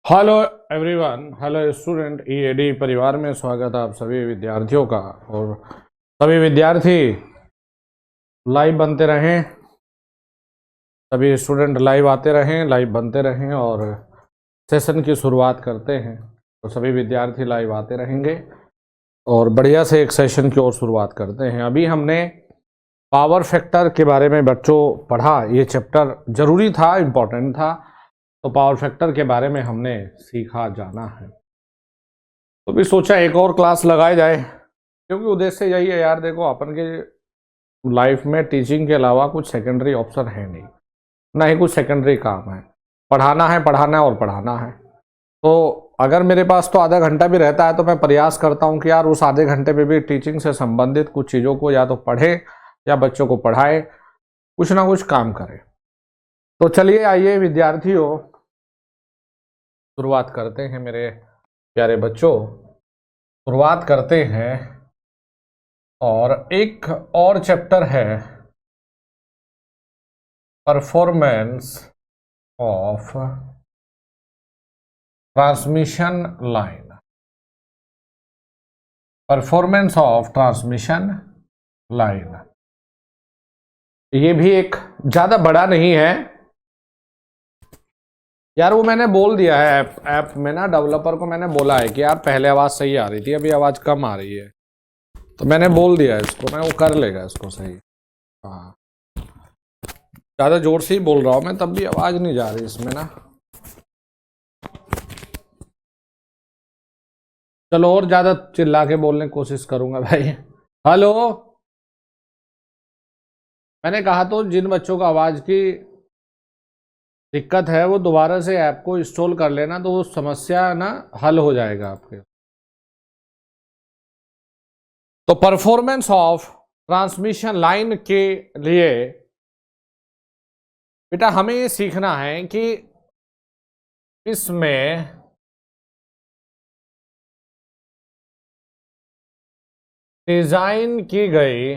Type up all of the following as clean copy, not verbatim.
Hello everyone, hello student. EAD परिवार में स्वागत है आप सभी विद्यार्थियों का। और सभी विद्यार्थी लाइव बनते रहें, सभी स्टूडेंट लाइव आते रहें, लाइव बनते रहें और सेशन की शुरुआत करते हैं। तो सभी विद्यार्थी लाइव आते रहेंगे और बढ़िया से एक सेशन की ओर शुरुआत करते हैं। अभी हमने पावर फैक्टर के बारे में बच्चों पढ़ा। ये चैप्टर जरूरी था, इम्पोर्टेंट था। तो पावर फैक्टर के बारे में हमने सीखा जाना है। तो भी सोचा एक और क्लास लगाई जाए, क्योंकि उद्देश्य यही है यार। देखो, अपन के लाइफ में टीचिंग के अलावा कुछ सेकेंडरी ऑप्शन है नहीं, ना ही कुछ सेकेंडरी काम है। पढ़ाना है, पढ़ाना है और पढ़ाना है। तो अगर मेरे पास तो आधा घंटा भी रहता है तो मैं प्रयास करता हूँ कि यार उस आधे घंटे में भी टीचिंग से संबंधित कुछ चीज़ों को या तो पढ़े या बच्चों को पढ़ाए, कुछ ना कुछ काम करे। तो चलिए आइए विद्यार्थियों, शुरुआत करते हैं मेरे प्यारे बच्चों, शुरुआत करते हैं। और एक और चैप्टर है performance of transmission line. Performance of transmission line, ये भी एक ज्यादा बड़ा नहीं है यार। वो मैंने बोल दिया है ऐप में ना, डेवलपर को मैंने बोला है कि यार पहले आवाज सही आ रही थी, अभी आवाज कम आ रही है। तो मैंने बोल दिया है इसको, मैं वो कर लेगा इसको सही। हाँ, ज़्यादा जोर से ही बोल रहा हूँ मैं, तब भी आवाज़ नहीं जा रही इसमें ना। चलो और ज़्यादा चिल्ला के बोलने की कोशिश करूंगा भाई। हेलो, मैंने कहा तो जिन बच्चों को आवाज़ की दिक्कत है वो दोबारा से ऐप को इंस्टॉल कर लेना, तो वो समस्या ना हल हो जाएगा आपके। तो परफॉर्मेंस ऑफ ट्रांसमिशन लाइन के लिए बेटा हमें ये सीखना है कि इसमें डिजाइन की गई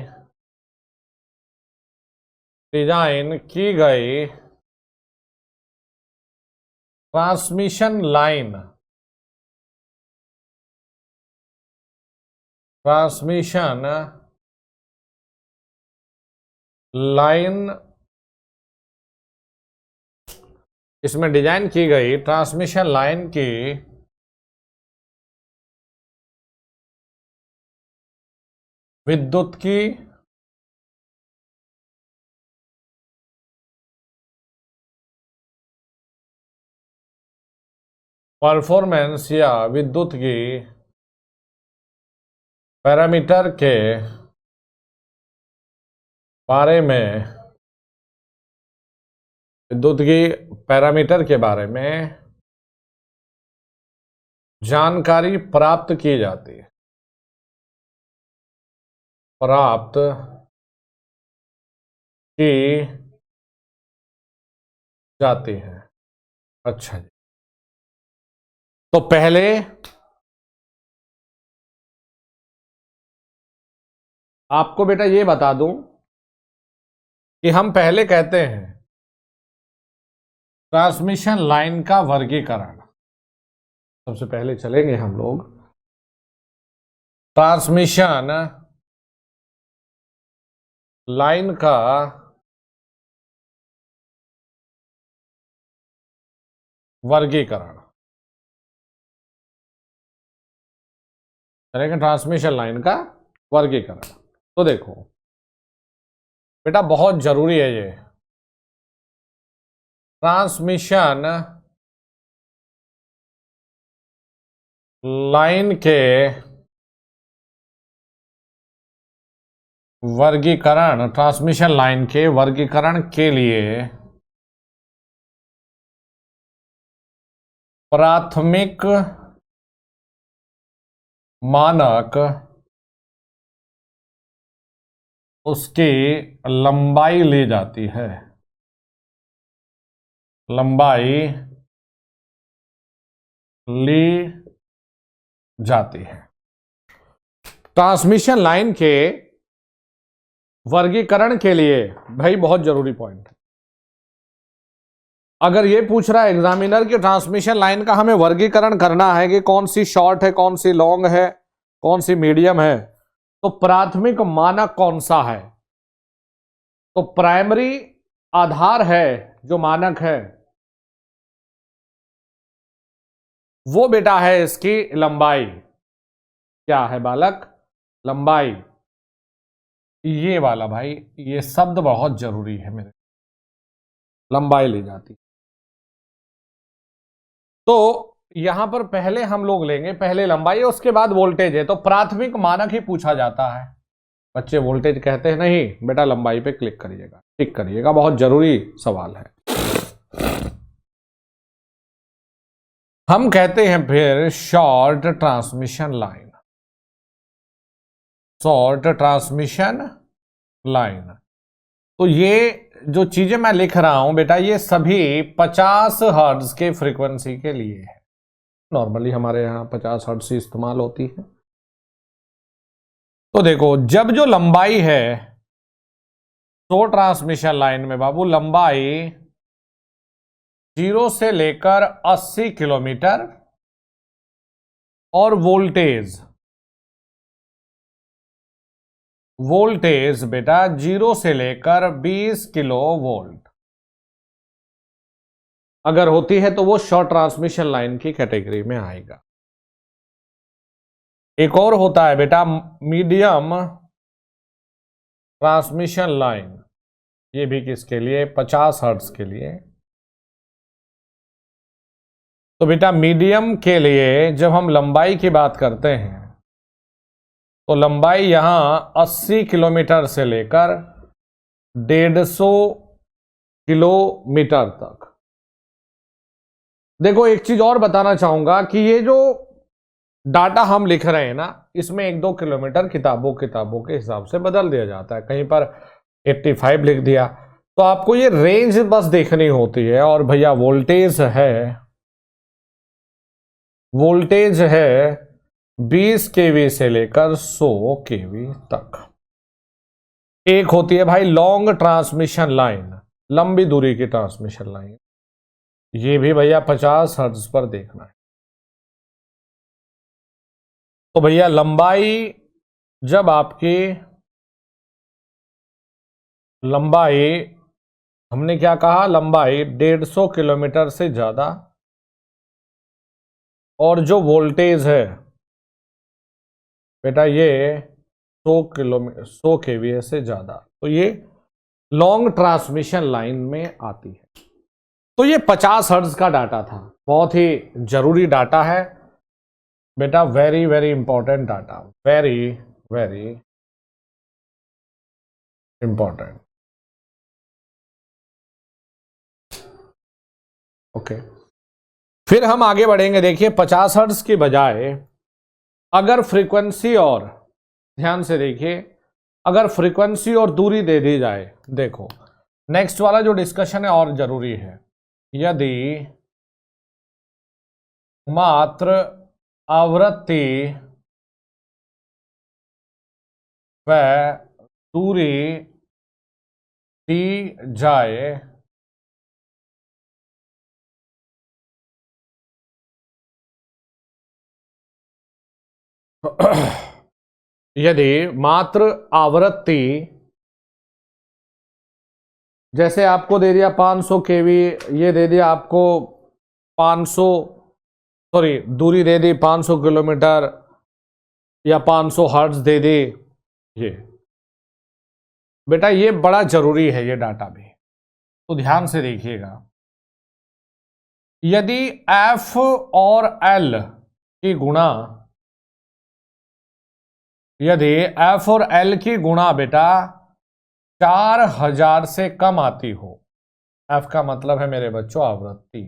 ट्रांसमिशन लाइन, इसमें डिजाइन की गई ट्रांसमिशन लाइन की विद्युत की परफॉर्मेंस या विद्युत की पैरामीटर के बारे में, विद्युत की पैरामीटर के बारे में जानकारी प्राप्त की जाती है, प्राप्त की जाती है। अच्छा जी, तो पहले आपको बेटा ये बता दूं कि हम पहले कहते हैं ट्रांसमिशन लाइन का वर्गीकरण। सबसे पहले चलेंगे हम लोग ट्रांसमिशन लाइन का वर्गीकरण। चलेंगे ट्रांसमिशन लाइन का वर्गीकरण। तो देखो बेटा, बहुत जरूरी है ये ट्रांसमिशन लाइन के वर्गीकरण, ट्रांसमिशन लाइन के वर्गीकरण के लिए प्राथमिक मानक उसकी लंबाई ली जाती है, लंबाई ली जाती है। ट्रांसमिशन लाइन के वर्गीकरण के लिए भाई बहुत जरूरी पॉइंट है। अगर ये पूछ रहा है एग्जामिनर की ट्रांसमिशन लाइन का हमें वर्गीकरण करना है कि कौन सी शॉर्ट है, कौन सी लॉन्ग है, कौन सी मीडियम है, तो प्राथमिक मानक कौन सा है? तो प्राइमरी आधार है जो मानक है वो बेटा है इसकी लंबाई। क्या है बालक? लंबाई। ये वाला भाई, ये शब्द बहुत जरूरी है मेरे, लंबाई ली जाती। तो यहां पर पहले हम लोग लेंगे, पहले लंबाई है उसके बाद वोल्टेज है, तो प्राथमिक मानक ही पूछा जाता है। बच्चे वोल्टेज कहते हैं, नहीं बेटा लंबाई पे क्लिक करिएगा, टिक करिएगा, बहुत जरूरी सवाल है। हम कहते हैं फिर short transmission line, short transmission line. तो ये जो चीजें मैं लिख रहा हूं बेटा, ये सभी 50 हर्ट्ज के फ्रीक्वेंसी के लिए है। नॉर्मली हमारे यहाँ 50 हर्ट्ज से इस्तेमाल होती है। तो देखो, जब जो लंबाई है शॉर्ट ट्रांसमिशन लाइन में बाबू, लंबाई 0 से लेकर 80 किलोमीटर और वोल्टेज बेटा 0 से लेकर 20 किलो वोल्ट अगर होती है तो वो शॉर्ट ट्रांसमिशन लाइन की कैटेगरी में आएगा। एक और होता है बेटा मीडियम ट्रांसमिशन लाइन, ये भी किसके लिए? 50 हर्ट्ज के लिए। तो बेटा मीडियम के लिए जब हम लंबाई की बात करते हैं तो लंबाई यहां 80 किलोमीटर से लेकर 150 किलोमीटर तक। देखो एक चीज और बताना चाहूंगा कि ये जो डाटा हम लिख रहे हैं ना, इसमें 1-2 किलोमीटर किताबों के हिसाब से बदल दिया जाता है। कहीं पर 85 लिख दिया, तो आपको ये रेंज बस देखनी होती है। और भैया वोल्टेज है 20 केवी से लेकर 100 केवी तक। एक होती है भाई लॉन्ग ट्रांसमिशन लाइन, लंबी दूरी की ट्रांसमिशन लाइन, ये भी भैया 50 हर्ट्ज पर देखना है। तो भैया लंबाई, जब आपकी लंबाई, हमने क्या कहा, लंबाई 150 किलोमीटर से ज्यादा और जो वोल्टेज है बेटा ये 100 केवीए से ज्यादा, तो ये लॉन्ग ट्रांसमिशन लाइन में आती है। तो ये 50 हर्ट्ज का डाटा था, बहुत ही जरूरी डाटा है बेटा, very very important data, very very important. Okay, फिर हम आगे बढ़ेंगे। देखिए 50 हर्ट्ज की बजाय अगर फ्रीक्वेंसी और, ध्यान से देखिए, अगर फ्रीक्वेंसी और दूरी दे दी जाए, देखो नेक्स्ट वाला जो डिस्कशन है और जरूरी है, यदि मात्र आवृत्ति व दूरी दी जाए यदि मात्र आवृत्ति, जैसे आपको दे दिया 500 केवी, ये दे दिया आपको 500, सॉरी दूरी दे दी 500 किलोमीटर या 500 हर्ट्ज दे दी, ये बेटा ये बड़ा जरूरी है ये डाटा भी, तो ध्यान से देखिएगा। यदि F और L की गुणा, यदि F और L की गुणा बेटा 4000 से कम आती हो, F का मतलब है मेरे बच्चों आवृत्ति,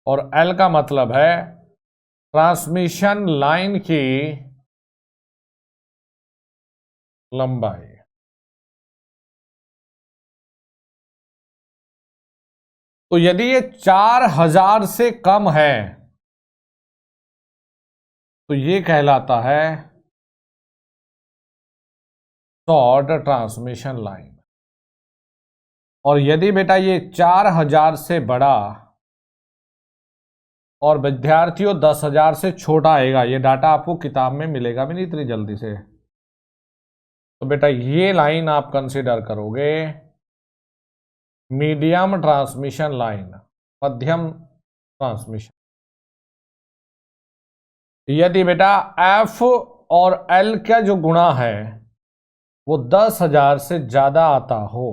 और L का मतलब है ट्रांसमिशन लाइन की लंबाई। तो यदि ये 4000 से कम है तो ये कहलाता है शॉर्ट ट्रांसमिशन लाइन। और यदि बेटा ये 4000 से बड़ा और विद्यार्थियों 10,000 से छोटा आएगा, ये डाटा आपको किताब में मिलेगा भी नहीं इतनी जल्दी से, तो बेटा ये लाइन आप कंसीडर करोगे मीडियम ट्रांसमिशन लाइन, मध्यम ट्रांसमिशन। यदि बेटा एफ और एल का जो गुणा है वो 10,000 से ज्यादा आता हो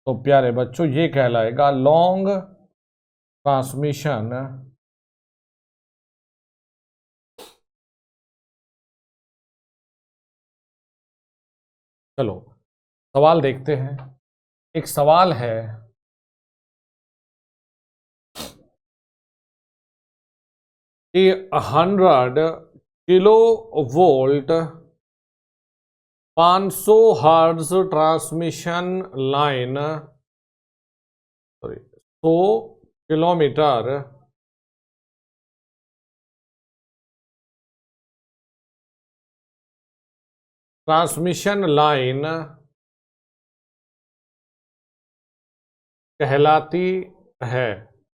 तो प्यारे बच्चों ये कहलाएगा लॉन्ग ट्रांसमिशन चलो सवाल देखते हैं। एक सवाल है कि 100 kilo volt 500 hertz transmission line, sorry 100 kilometre transmission line कहलाती है।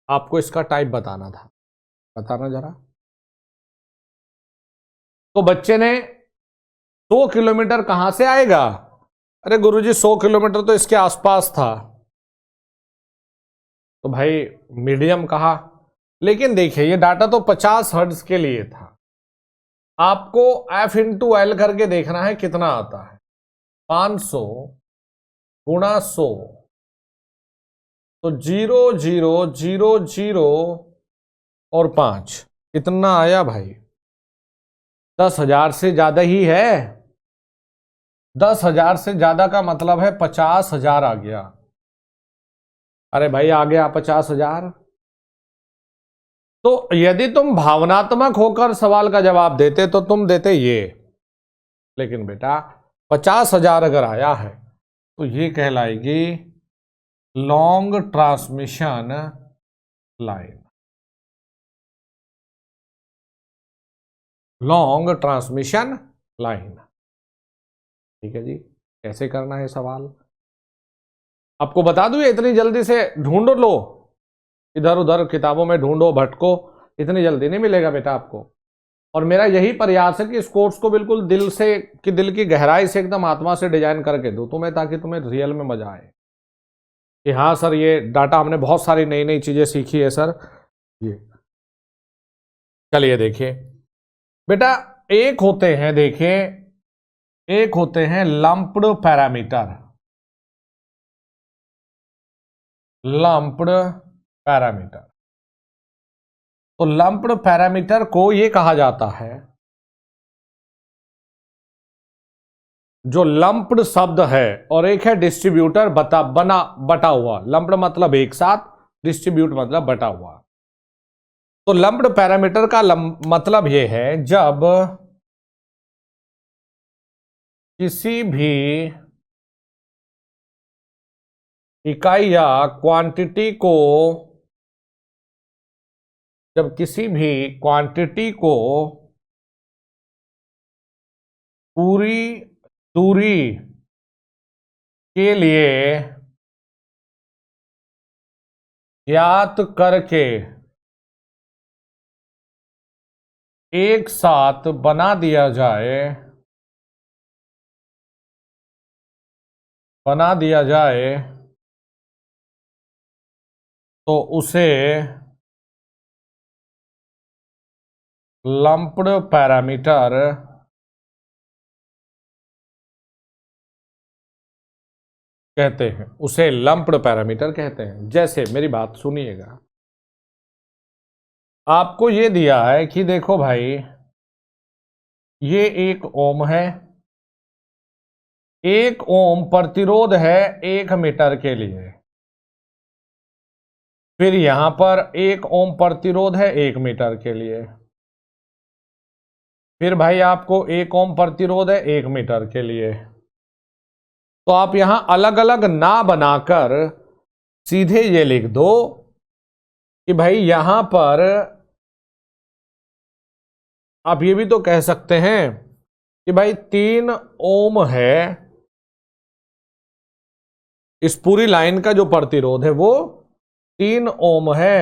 आपको इसका टाइप बताना था, बताना जरा। तो बच्चे ने 100 किलोमीटर कहां से आएगा? अरे गुरुजी 100 किलोमीटर तो इसके आसपास था, तो भाई मीडियम कहा। लेकिन देखिए ये डाटा तो 50 हर्ट्ज के लिए था, आपको F इंटू एल करके देखना है कितना आता है। 500 गुणा 100 तो 0 0 0 0 और 5 कितना आया भाई? 10,000 से ज्यादा ही है। 10,000 से ज्यादा का मतलब है 50,000 आ गया। अरे भाई आ गया 50,000। तो यदि तुम भावनात्मक होकर सवाल का जवाब देते तो तुम देते ये, लेकिन बेटा 50,000 अगर आया है तो ये कहलाएगी long transmission line, long transmission line. ठीक है जी, कैसे करना है सवाल आपको बता दूं, इतनी जल्दी से ढूंढ लो, इधर उधर किताबों में ढूंढो भटको, इतनी जल्दी नहीं मिलेगा बेटा आपको। और मेरा यही प्रयास है कि इस कोर्स को बिल्कुल दिल से, कि दिल की गहराई से, एकदम आत्मा से डिजाइन करके दूं तुम्हें, ताकि तुम्हें रियल में मजा आए कि हाँ सर ये डाटा हमने बहुत सारी नई नई चीजें सीखी है सर। ये चलिए देखिए बेटा, एक होते हैं, देखिए एक होते हैं लंप्ड पैरामीटर, लंप्ड पैरामीटर। तो लंप्ड पैरामीटर को यह कहा जाता है, जो लंप्ड शब्द है, और एक है डिस्ट्रीब्यूटर बटा हुआ। लंप्ड मतलब एक साथ, डिस्ट्रीब्यूट मतलब बटा हुआ। तो लंप्ड पैरामीटर का मतलब यह है जब किसी भी इकाई या क्वांटिटी को, जब किसी भी क्वांटिटी को पूरी दूरी के लिए ज्ञात करके एक साथ बना दिया जाए, तो उसे लंप्ड पैरामीटर कहते हैं, उसे लंप्ड पैरामीटर कहते हैं। जैसे मेरी बात सुनिएगा, आपको ये दिया है कि देखो भाई ये 1 ओम है, 1 ओम प्रतिरोध है 1 मीटर के लिए, फिर यहां पर 1 ओम प्रतिरोध है 1 मीटर के लिए, फिर भाई आपको 1 ओम प्रतिरोध है 1 मीटर के लिए। तो आप यहां अलग अलग ना बनाकर सीधे ये लिख दो कि भाई यहां पर आप ये भी तो कह सकते हैं कि भाई 3 ओम है इस पूरी लाइन का जो प्रतिरोध है वो 3 ओम है,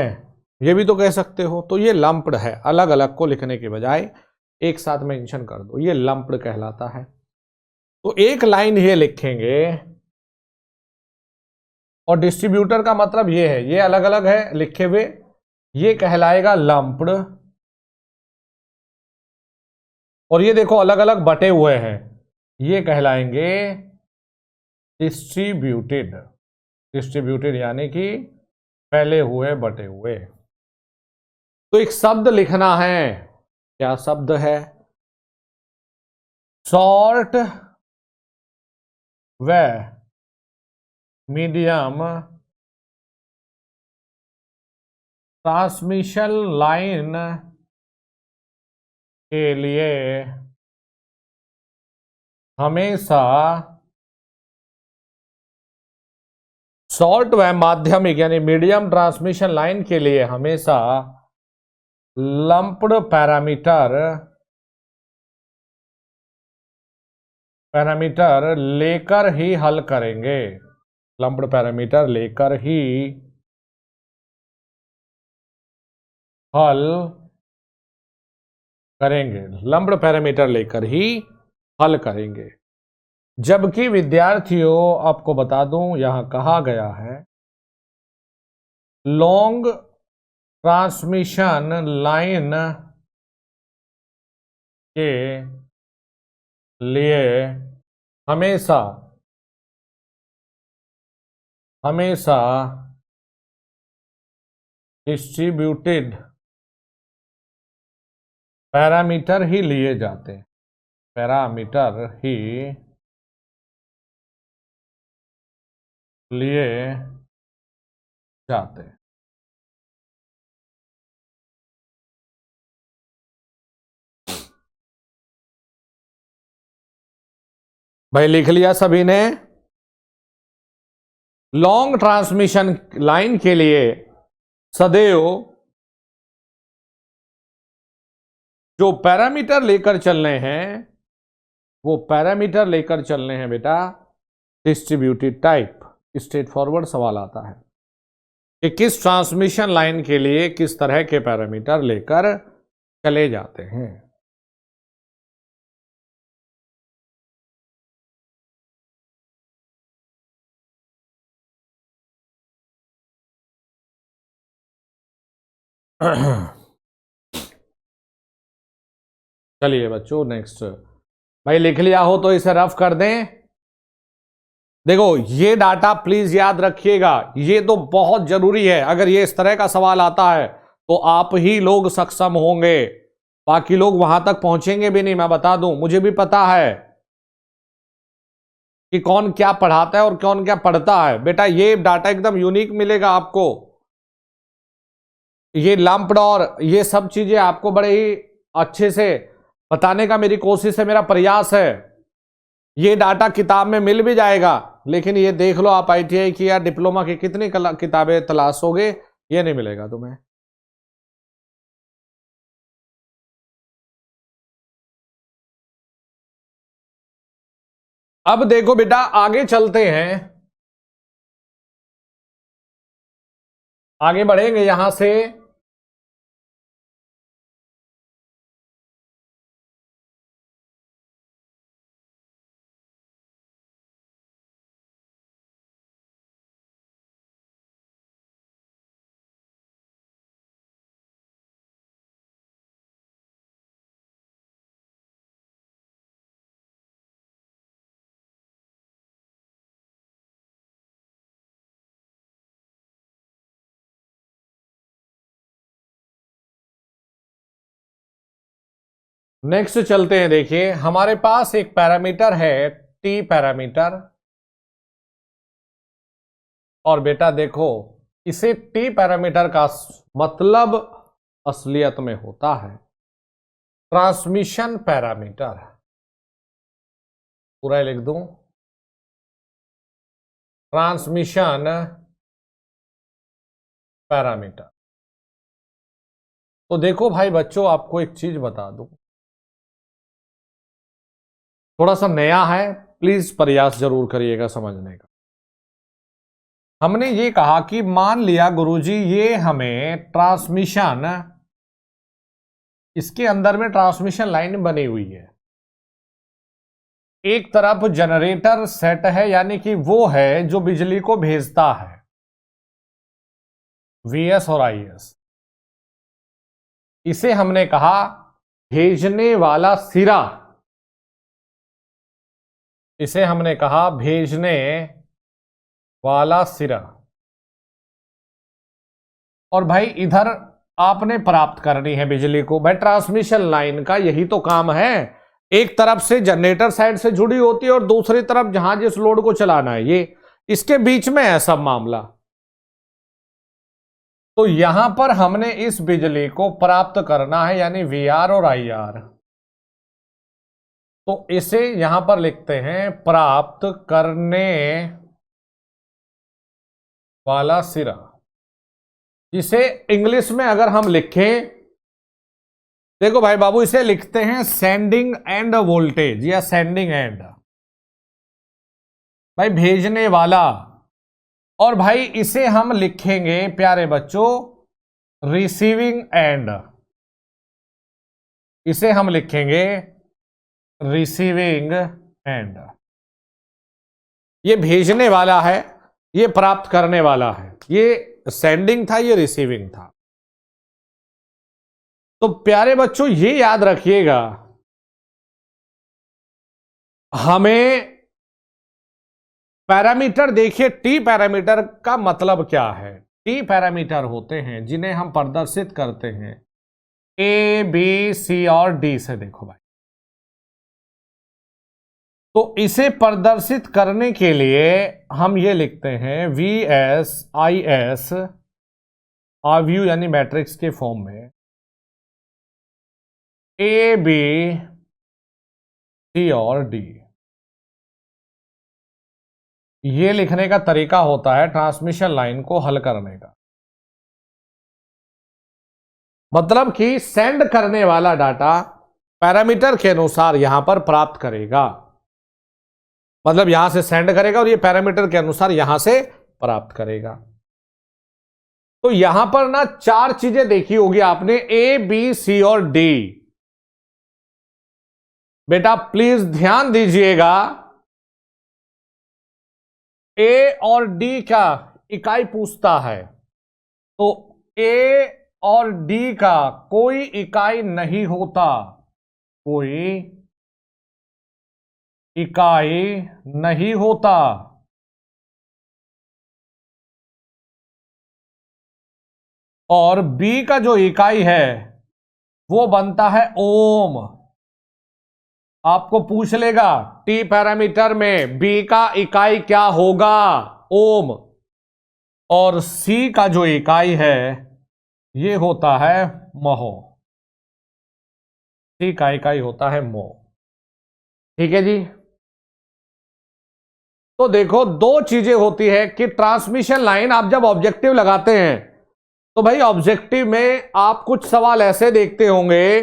ये भी तो कह सकते हो। तो ये लंप्ड है, अलग अलग को लिखने के बजाय एक साथ मेंशन कर दो, ये लंप्ड कहलाता है। तो एक लाइन ये लिखेंगे, और डिस्ट्रीब्यूटर का मतलब ये है, ये अलग अलग है लिखे हुए, ये कहलाएगा लंप्ड, और ये देखो अलग अलग बटे हुए हैं, ये कहलाएंगे डिस्ट्रीब्यूटेड। डिस्ट्रीब्यूटेड यानी कि फैले हुए, बटे हुए। तो एक शब्द लिखना है, क्या शब्द है? शॉर्ट व मीडियम ट्रांसमिशन लाइन के लिए हमेशा शॉर्ट व माध्यमिक यानी मीडियम ट्रांसमिशन लाइन के लिए हमेशा लंप्ड पैरामीटर लेकर ही हल करेंगे। लंप्ड पैरामीटर लेकर ही हल करेंगे, लंप्ड पैरामीटर लेकर ही हल करेंगे। जबकि विद्यार्थियों आपको बता दूं, यहां कहा गया है लॉन्ग ट्रांसमिशन लाइन के लिए हमेशा डिस्ट्रीब्यूटेड पैरामीटर ही लिए जाते हैं, पैरामीटर ही लिए जाते हैं। भाई लिख लिया सभी ने? लॉन्ग ट्रांसमिशन लाइन के लिए सदैव जो पैरामीटर लेकर चलने हैं, वो पैरामीटर लेकर चलने हैं बेटा डिस्ट्रीब्यूटेड टाइप। स्ट्रेट फॉरवर्ड सवाल आता है कि किस ट्रांसमिशन लाइन के लिए किस तरह के पैरामीटर लेकर चले जाते हैं। चलिए बच्चों नेक्स्ट। भाई लिख लिया हो तो इसे रफ कर दें। देखो ये डाटा प्लीज याद रखिएगा, ये तो बहुत जरूरी है। अगर ये इस तरह का सवाल आता है तो आप ही लोग सक्षम होंगे, बाकी लोग वहां तक पहुंचेंगे भी नहीं। मैं बता दूं, मुझे भी पता है कि कौन क्या पढ़ाता है और कौन क्या पढ़ता है। बेटा ये डाटा एकदम यूनिक मिलेगा आपको, ये लंप्ड और ये सब चीजें आपको बड़े ही अच्छे से बताने का मेरी कोशिश है, मेरा प्रयास है। ये डाटा किताब में मिल भी जाएगा, लेकिन ये देख लो आप ITI की या डिप्लोमा की कितनी किताबें तलाशोगे, ये नहीं मिलेगा तुम्हें। अब देखो बेटा आगे चलते हैं, आगे बढ़ेंगे यहां से। नेक्स्ट चलते हैं। देखिए हमारे पास एक पैरामीटर है टी पैरामीटर, और बेटा देखो इसे टी पैरामीटर का मतलब असलियत में होता है ट्रांसमिशन पैरामीटर। पूरा लिख दूं, ट्रांसमिशन पैरामीटर। तो देखो भाई बच्चों आपको एक चीज बता दूं, थोड़ा सा नया है, प्लीज प्रयास जरूर करिएगा समझने का। हमने ये कहा कि मान लिया गुरुजी ये हमें ट्रांसमिशन, इसके अंदर में ट्रांसमिशन लाइन बनी हुई है, एक तरफ जनरेटर सेट है, यानी कि वो है जो बिजली को भेजता है, Vs और Is। इसे हमने कहा भेजने वाला सिरा, इसे हमने कहा भेजने वाला सिरा। और भाई इधर आपने प्राप्त करनी है बिजली को। भाई ट्रांसमिशन लाइन का यही तो काम है, एक तरफ से जनरेटर साइड से जुड़ी होती है और दूसरी तरफ जहां जिस लोड को चलाना है, ये इसके बीच में है सब मामला। तो यहां पर हमने इस बिजली को प्राप्त करना है, यानी VR और IR। तो इसे यहां पर लिखते हैं प्राप्त करने वाला सिरा, जिसे इंग्लिश में अगर हम लिखें, देखो भाई बाबू, इसे लिखते हैं सेंडिंग एंड वोल्टेज या सेंडिंग एंड, भाई भेजने वाला। और भाई इसे हम लिखेंगे प्यारे बच्चों रिसीविंग एंड, इसे हम लिखेंगे रिसीविंग एंड। ये भेजने वाला है, ये प्राप्त करने वाला है, ये सेंडिंग था, ये रिसीविंग था। तो प्यारे बच्चों ये याद रखिएगा, हमें पैरामीटर देखिए, टी पैरामीटर का मतलब क्या है। टी पैरामीटर होते हैं जिन्हें हम प्रदर्शित करते हैं ए बी सी और डी से। देखो भाई, तो इसे प्रदर्शित करने के लिए हम ये लिखते हैं VS IS आव्यू यानी मैट्रिक्स के फॉर्म में, ए बी सी और डी। ये लिखने का तरीका होता है ट्रांसमिशन लाइन को हल करने का। मतलब कि सेंड करने वाला डाटा पैरामीटर के अनुसार यहां पर प्राप्त करेगा, मतलब यहां से सेंड करेगा और ये पैरामीटर के अनुसार यहां से प्राप्त करेगा। तो यहां पर ना 4 चीजें देखी होगी आपने, ए बी सी और डी। बेटा प्लीज ध्यान दीजिएगा, ए और डी का इकाई पूछता है, तो ए और डी का कोई इकाई नहीं होता, कोई इकाई नहीं होता। और बी का जो इकाई है वो बनता है ओम। आपको पूछ लेगा टी पैरामीटर में बी का इकाई क्या होगा, ओम। और सी का जो इकाई है ये होता है महो, सी का इकाई होता है मो। ठीक है जी। तो देखो 2 चीजें होती है कि ट्रांसमिशन लाइन आप जब ऑब्जेक्टिव लगाते हैं तो भाई ऑब्जेक्टिव में आप कुछ सवाल ऐसे देखते होंगे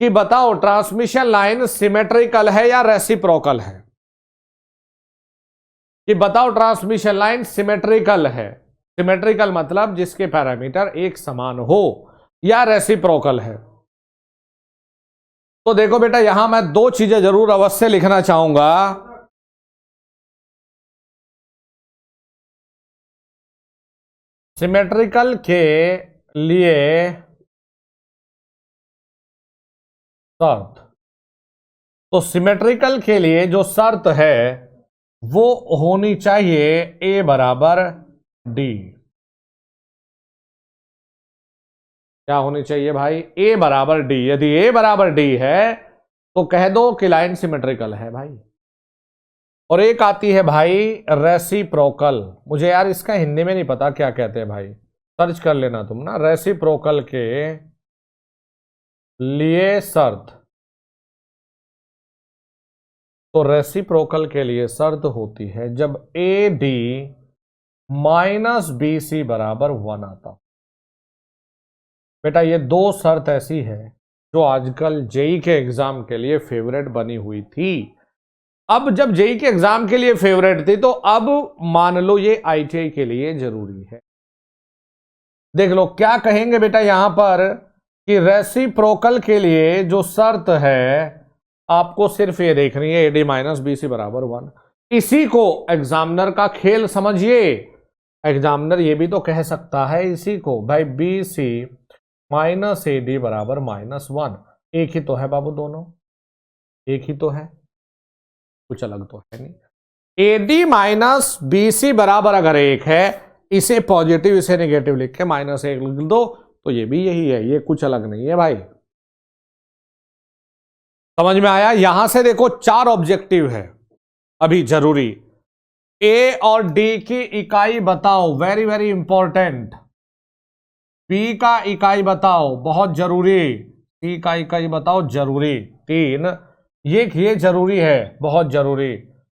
कि बताओ ट्रांसमिशन लाइन सिमेट्रिकल है या रेसिप्रोकल है, कि बताओ ट्रांसमिशन लाइन सिमेट्रिकल है। सिमेट्रिकल मतलब जिसके पैरामीटर एक समान हो, या रेसिप्रोकल है। तो देखो बेटा यहां मैं 2 चीजें जरूर अवश्य लिखना चाहूंगा। सिमेट्रिकल के लिए शर्त, तो सिमेट्रिकल के लिए जो शर्त है वो होनी चाहिए ए बराबर डी। क्या होनी चाहिए भाई, ए बराबर डी। यदि ए बराबर डी है तो कह दो कि लाइन सिमेट्रिकल है भाई। और एक आती है भाई रेसिप्रोकल, मुझे यार इसका हिंदी में नहीं पता क्या कहते हैं भाई, सर्च कर लेना तुम ना। रेसिप्रोकल के लिए शर्त, तो रेसिप्रोकल के लिए शर्त होती है जब A D minus B C बराबर 1 आता। बेटा ये 2 शर्त ऐसी है जो आजकल जेई के एग्जाम के लिए फेवरेट बनी हुई थी। अब जब जेई के एग्जाम के लिए फेवरेट थी, तो अब मान लो ये आईटीआई के लिए जरूरी है। देख लो क्या कहेंगे बेटा यहां पर कि रेसिप्रोकल के लिए जो शर्त है आपको सिर्फ ये देखनी है, AD माइनस BC बराबर 1। इसी को एग्जामिनर का खेल समझिए। एग्जामिनर ये भी तो कह सकता है इसी को, भाई BC माइनस AD बराबर -1। एक ही तो है बाबू, दोनों एक ही तो है, कुछ अलग तो है नहीं। AD माइनस BC बराबर अगर एक है, इसे पॉजिटिव इसे नेगेटिव लिख के -1 लिख दो, तो ये भी यही है, ये कुछ अलग नहीं है भाई। समझ में आया? यहां से देखो 4 ऑब्जेक्टिव है अभी जरूरी। A और D की इकाई बताओ, वेरी वेरी इंपॉर्टेंट। B का इकाई बताओ, बहुत जरूरी। C का इकाई बताओ, जरूरी। 3 ये जरूरी है, बहुत जरूरी।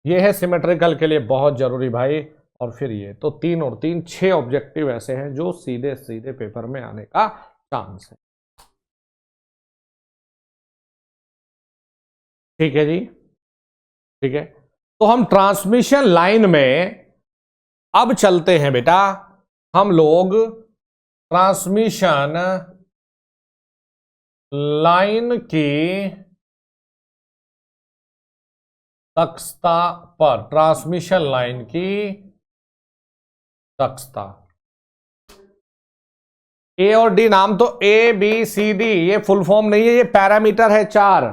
ये है सिमेट्रिकल के लिए बहुत जरूरी भाई। और फिर ये तो 3 और 3 6 ऑब्जेक्टिव ऐसे हैं जो सीधे सीधे पेपर में आने का चांस है। ठीक है जी, ठीक है। तो हम ट्रांसमिशन लाइन में अब चलते हैं बेटा। हम लोग ट्रांसमिशन लाइन की दक्षता पर, ट्रांसमिशन लाइन की दक्षता। ए और डी नाम तो ABCD, ये फुल फॉर्म नहीं है, ये पैरामीटर है 4।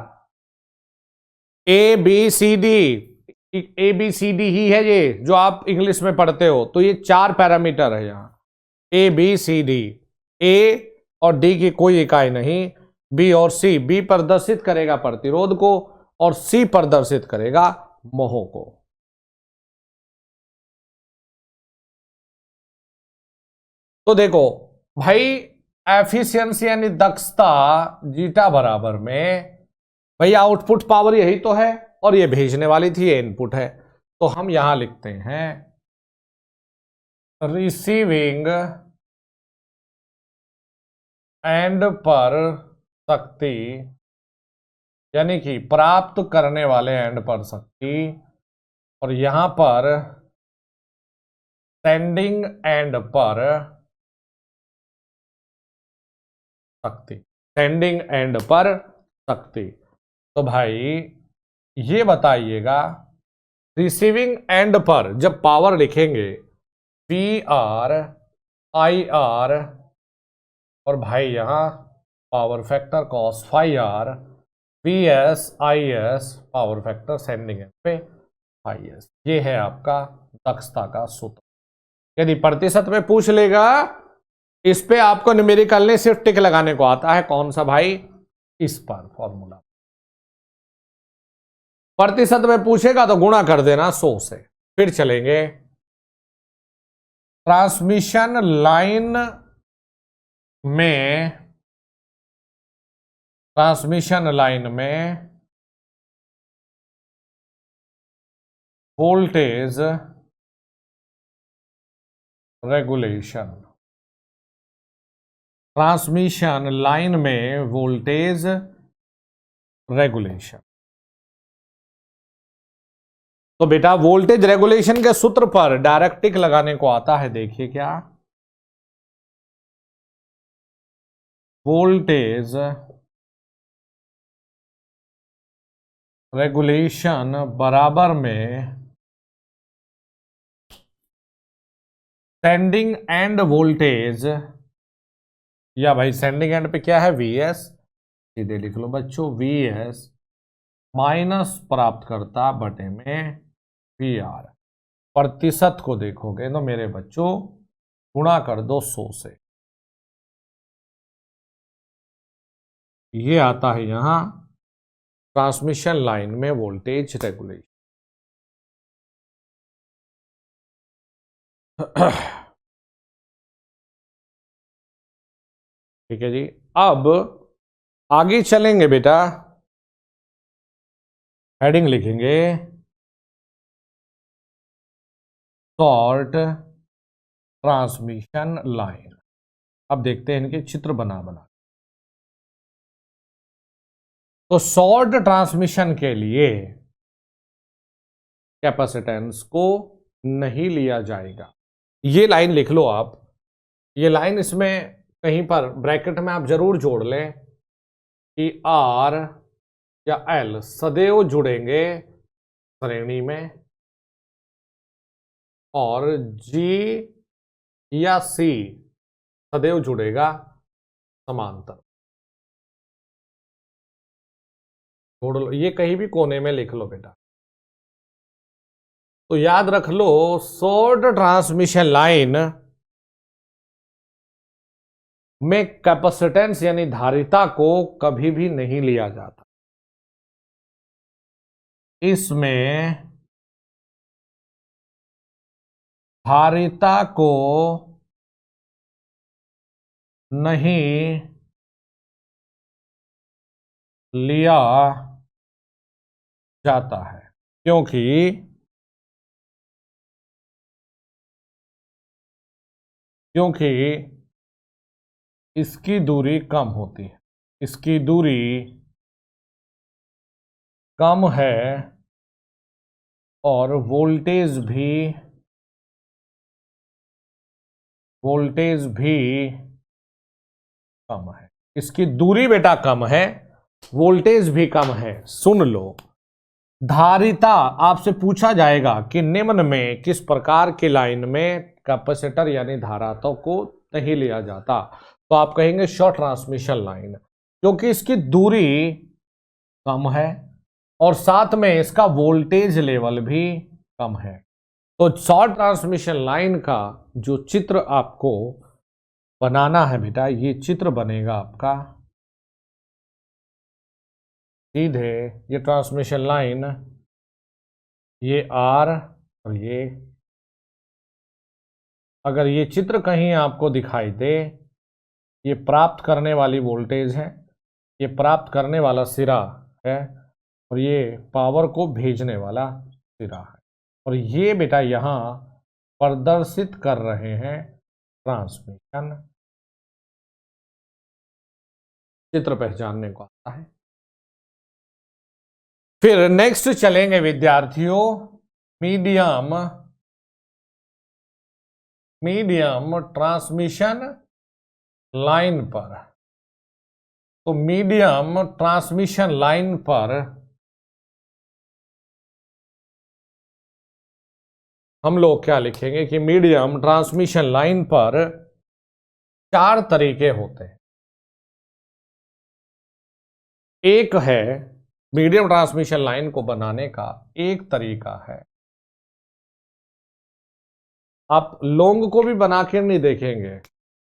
ABCD, ABCD ही है ये जो आप इंग्लिश में पढ़ते हो, तो ये 4 पैरामीटर है यहां। ABCD, A और D की कोई इकाई नहीं। B और C, B प्रदर्शित करेगा प्रतिरोध को और C प्रदर्शित करेगा मोह को। तो देखो भाई, एफिशिएंसी यानी दक्षता जीटा बराबर में, भाई आउटपुट पावर यही तो है और ये भेजने वाली थी, ये इनपुट है। तो हम यहां लिखते हैं रिसीविंग एंड पर शक्ति, यानी कि प्राप्त करने वाले एंड पर शक्ति, और यहां पर सेंडिंग एंड पर शक्ति, सेंडिंग एंड पर शक्ति। तो भाई ये बताइएगा, रिसीविंग एंड पर जब पावर लिखेंगे PR IR, और भाई यहां power factor cos φR, PS IS power factor sending end पे IS। ये है आपका दक्षता का सूत्र। यदि प्रतिशत में पूछ लेगा, इस पे आपको न्यूमेरिकल ने सिर्फ टिक लगाने को आता है। कौन सा भाई? इस पर फॉर्मूला। प्रतिशत में पूछेगा तो गुणा कर देना 100 से। फिर चलेंगे ट्रांसमिशन लाइन में, ट्रांसमिशन लाइन में वोल्टेज रेगुलेशन, ट्रांसमिशन लाइन में वोल्टेज रेगुलेशन। तो बेटा वोल्टेज रेगुलेशन के सूत्र पर डायरेक्ट टिक लगाने को आता है। देखिए क्या, वोल्टेज रेगुलेशन बराबर में सेंडिंग एंड वोल्टेज, या भाई सेंडिंग एंड पे क्या है VS, सीधे लिख लो बच्चों VS माइनस प्राप्त करता बटे में VR। प्रतिशत को देखोगे तो मेरे बच्चों गुणा कर दो 100 से। ये आता है यहां ट्रांसमिशन लाइन में वोल्टेज रेगुलेशन। ठीक है जी। अब आगे चलेंगे बेटा, हेडिंग लिखेंगे शॉर्ट ट्रांसमिशन लाइन। अब देखते हैं इनके चित्र बना बना। तो शॉर्ट ट्रांसमिशन के लिए कैपेसिटेंस को नहीं लिया जाएगा। ये लाइन लिख लो आप, ये लाइन इसमें कहीं पर ब्रैकेट में आप जरूर जोड़ लें कि R या L सदैव जुड़ेंगे श्रेणी में और G या C सदैव जुड़ेगा समांतर। जोड़ लो, ये कहीं भी कोने में लिख लो बेटा। तो याद रख लो, शॉर्ट ट्रांसमिशन लाइन में कैपेसिटेंस यानी धारिता को कभी भी नहीं लिया जाता। इसमें धारिता को नहीं लिया जाता है क्योंकि इसकी दूरी कम होती है, इसकी दूरी कम है और वोल्टेज भी कम है। इसकी दूरी बेटा कम है, वोल्टेज भी कम है। सुन लो, धारिता आपसे पूछा जाएगा कि निम्न में किस प्रकार की लाइन में कैपेसिटर यानी धारिता को नहीं लिया जाता, तो आप कहेंगे शॉर्ट ट्रांसमिशन लाइन, क्योंकि इसकी दूरी कम है और साथ में इसका वोल्टेज लेवल भी कम है। तो शॉर्ट ट्रांसमिशन लाइन का जो चित्र आपको बनाना है बेटा, ये चित्र बनेगा आपका सीधे, ये ट्रांसमिशन लाइन, ये R और ये, अगर ये चित्र कहीं आपको दिखाई दे, ये प्राप्त करने वाली वोल्टेज है, ये प्राप्त करने वाला सिरा है और ये पावर को भेजने वाला सिरा है, और ये बेटा यहां प्रदर्शित कर रहे हैं ट्रांसमिशन। चित्र पहचानने को आता है। फिर नेक्स्ट चलेंगे विद्यार्थियों मीडियम ट्रांसमिशन लाइन पर। तो मीडियम ट्रांसमिशन लाइन पर हम लोग क्या लिखेंगे कि मीडियम ट्रांसमिशन लाइन पर 4 तरीके होते हैं। एक है मीडियम ट्रांसमिशन लाइन को बनाने का एक तरीका है, आप लॉन्ग को भी बनाकर नहीं देखेंगे,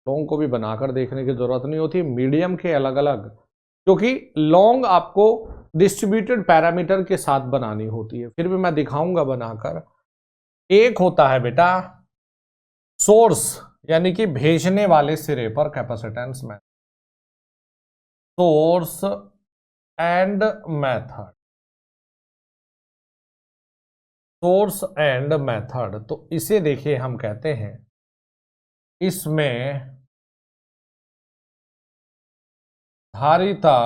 लॉन्ग को भी बनाकर देखने की जरूरत नहीं होती, मीडियम के अलग अलग, क्योंकि लॉन्ग आपको डिस्ट्रीब्यूटेड पैरामीटर के साथ बनानी होती है, फिर भी मैं दिखाऊंगा बनाकर। एक होता है बेटा सोर्स यानी कि भेजने वाले सिरे पर कैपेसिटेंस में, source and method, source and method. तो इसे देखिए हम कहते हैं, इसमें धारिता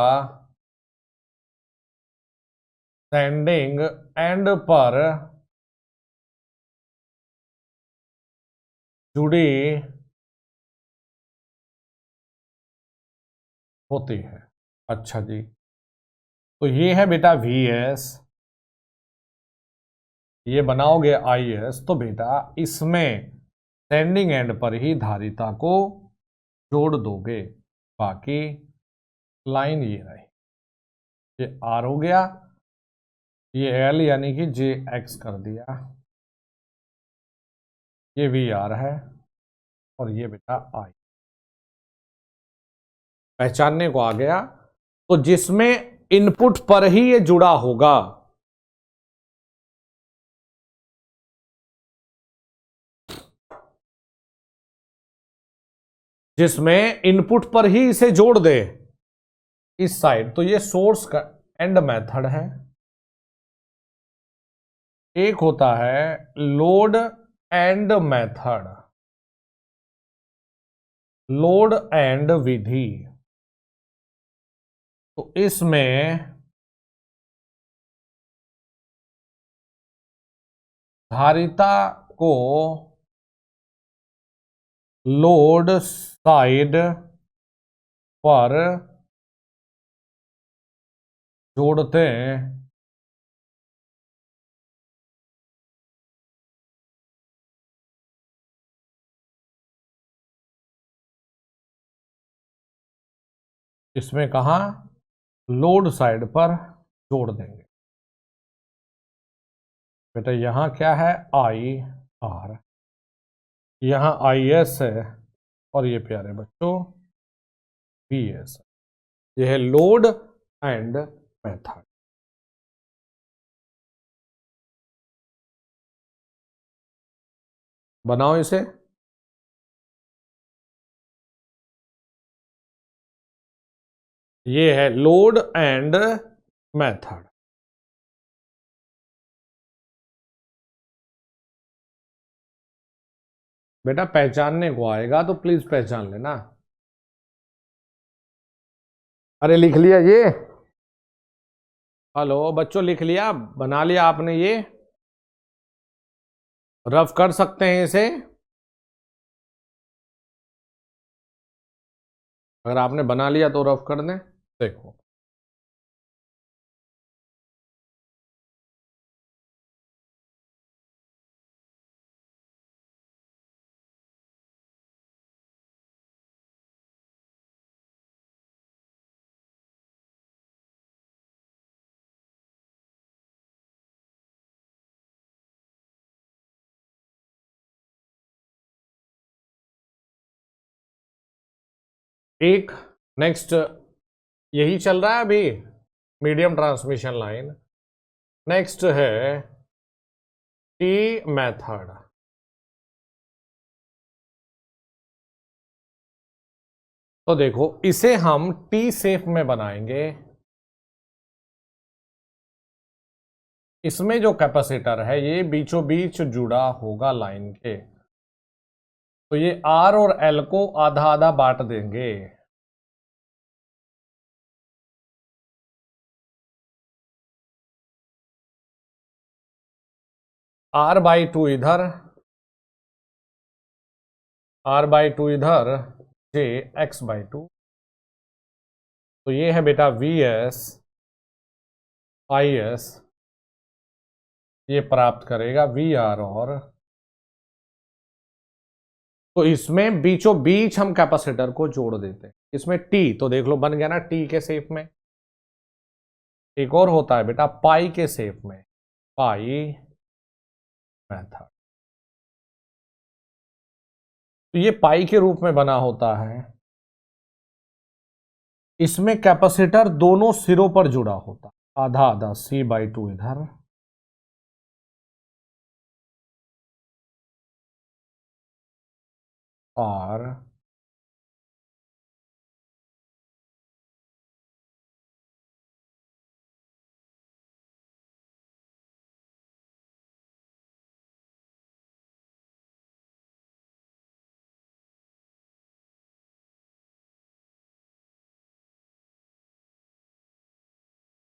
सेंडिंग एंड पर जुड़ी होती है। अच्छा जी, तो ये है बेटा Vs, ये बनाओगे Is, तो बेटा इसमें सेंडिंग एंड पर ही धारिता को जोड़ दोगे, बाकी लाइन ये रही, ये R हो गया, ये L यानी कि JX कर दिया, ये VR है और ये बेटा I पहचानने को आ गया। तो जिसमें इनपुट पर ही ये जुड़ा होगा, जिसमें इनपुट पर ही इसे जोड़ दे इस साइड, तो ये सोर्स का एंड मेथड है। एक होता है load end method, load end विधि। तो इसमें धारिता को लोड साइड पर जोड़ते इसमें कहा लोड साइड पर जोड़ देंगे। बेटा यहां क्या है, आई आर, यहां आई एस है, और ये प्यारे बच्चों बी एस। ये है लोड एंड मेथड। बनाओ इसे। ये है लोड एंड मेथड। बेटा पहचानने को आएगा तो प्लीज पहचान लेना। अरे लिख लिया ये, हेलो बच्चों लिख लिया, बना लिया आपने, ये रफ कर सकते हैं इसे। अगर आपने बना लिया तो रफ कर दें। देखो एक नेक्स्ट यही चल रहा है अभी, मीडियम ट्रांसमिशन लाइन। नेक्स्ट है टी मेथड। तो देखो इसे हम टी सेफ में बनाएंगे। इसमें जो कैपेसिटर है ये बीचों बीच जुड़ा होगा लाइन के, तो ये आर और एल को आधा आधा बांट देंगे। आर बाई टू इधर, आर बाई टू इधर, जे एक्स बाई टू। तो ये है बेटा वी एस आई एस, ये प्राप्त करेगा वी आर। और तो इसमें बीचों बीच हम कैपेसिटर को जोड़ देते हैं। इसमें टी तो देख लो बन गया ना टी के शेप में। एक और होता है बेटा पाई के शेप में, पाई मेथड। तो ये पाई के रूप में बना होता है। इसमें कैपेसिटर दोनों सिरों पर जुड़ा होता, आधा आधा सी बाई टू इधर, और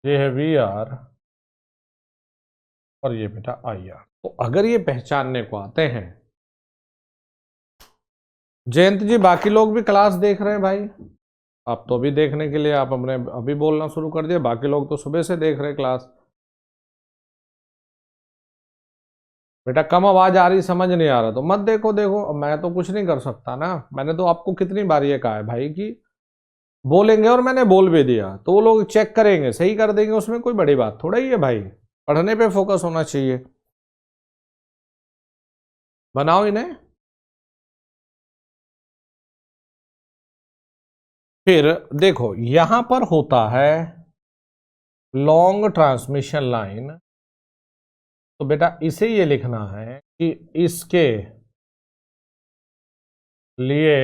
ये है वी आर, और ये बेटा आई आर। तो अगर ये पहचानने को आते हैं, जयंत जी बाकी लोग भी क्लास देख रहे हैं भाई, आप तो अभी देखने के लिए आप अपने अभी बोलना शुरू कर दिया, बाकी लोग तो सुबह से देख रहे हैं क्लास। बेटा कम आवाज आ रही, समझ नहीं आ रहा तो मत देखो। देखो अब मैं तो कुछ नहीं कर सकता ना, मैंने तो आपको कितनी बार ये कहा है भाई कि बोलेंगे, और मैंने बोल भी दिया तो वो लोग चेक करेंगे सही कर देंगे, उसमें कोई बड़ी बात थोड़ा ही है भाई, पढ़ने पे फोकस होना चाहिए। बनाओ इन्हें। फिर देखो यहां पर होता है लॉन्ग ट्रांसमिशन लाइन, तो बेटा इसे ये लिखना है कि इसके लिए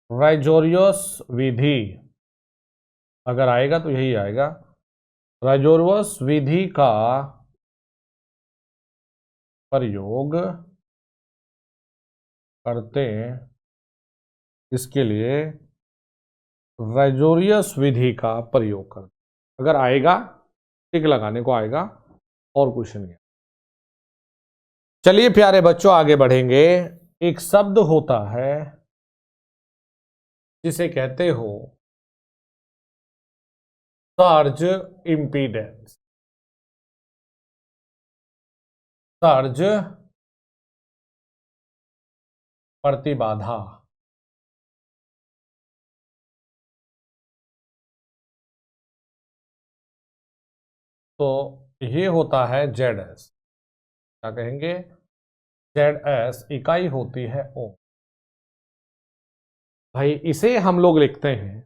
राइजोरियस विधि, अगर आएगा तो यही आएगा, राइजोरियस विधि का प्रयोग करते हैं। इसके लिए राइजोरियस विधि का प्रयोग करते, अगर आएगा टिक लगाने को आएगा और कुछ नहीं। चलिए प्यारे बच्चों आगे बढ़ेंगे। एक शब्द होता है जिसे कहते हो सर्ज इम्पीडेंस। सर्ज प्रतिबाधा। तो ये होता है ZS। क्या कहेंगे? ZS इकाई होती है ओम। भाई इसे हम लोग लिखते हैं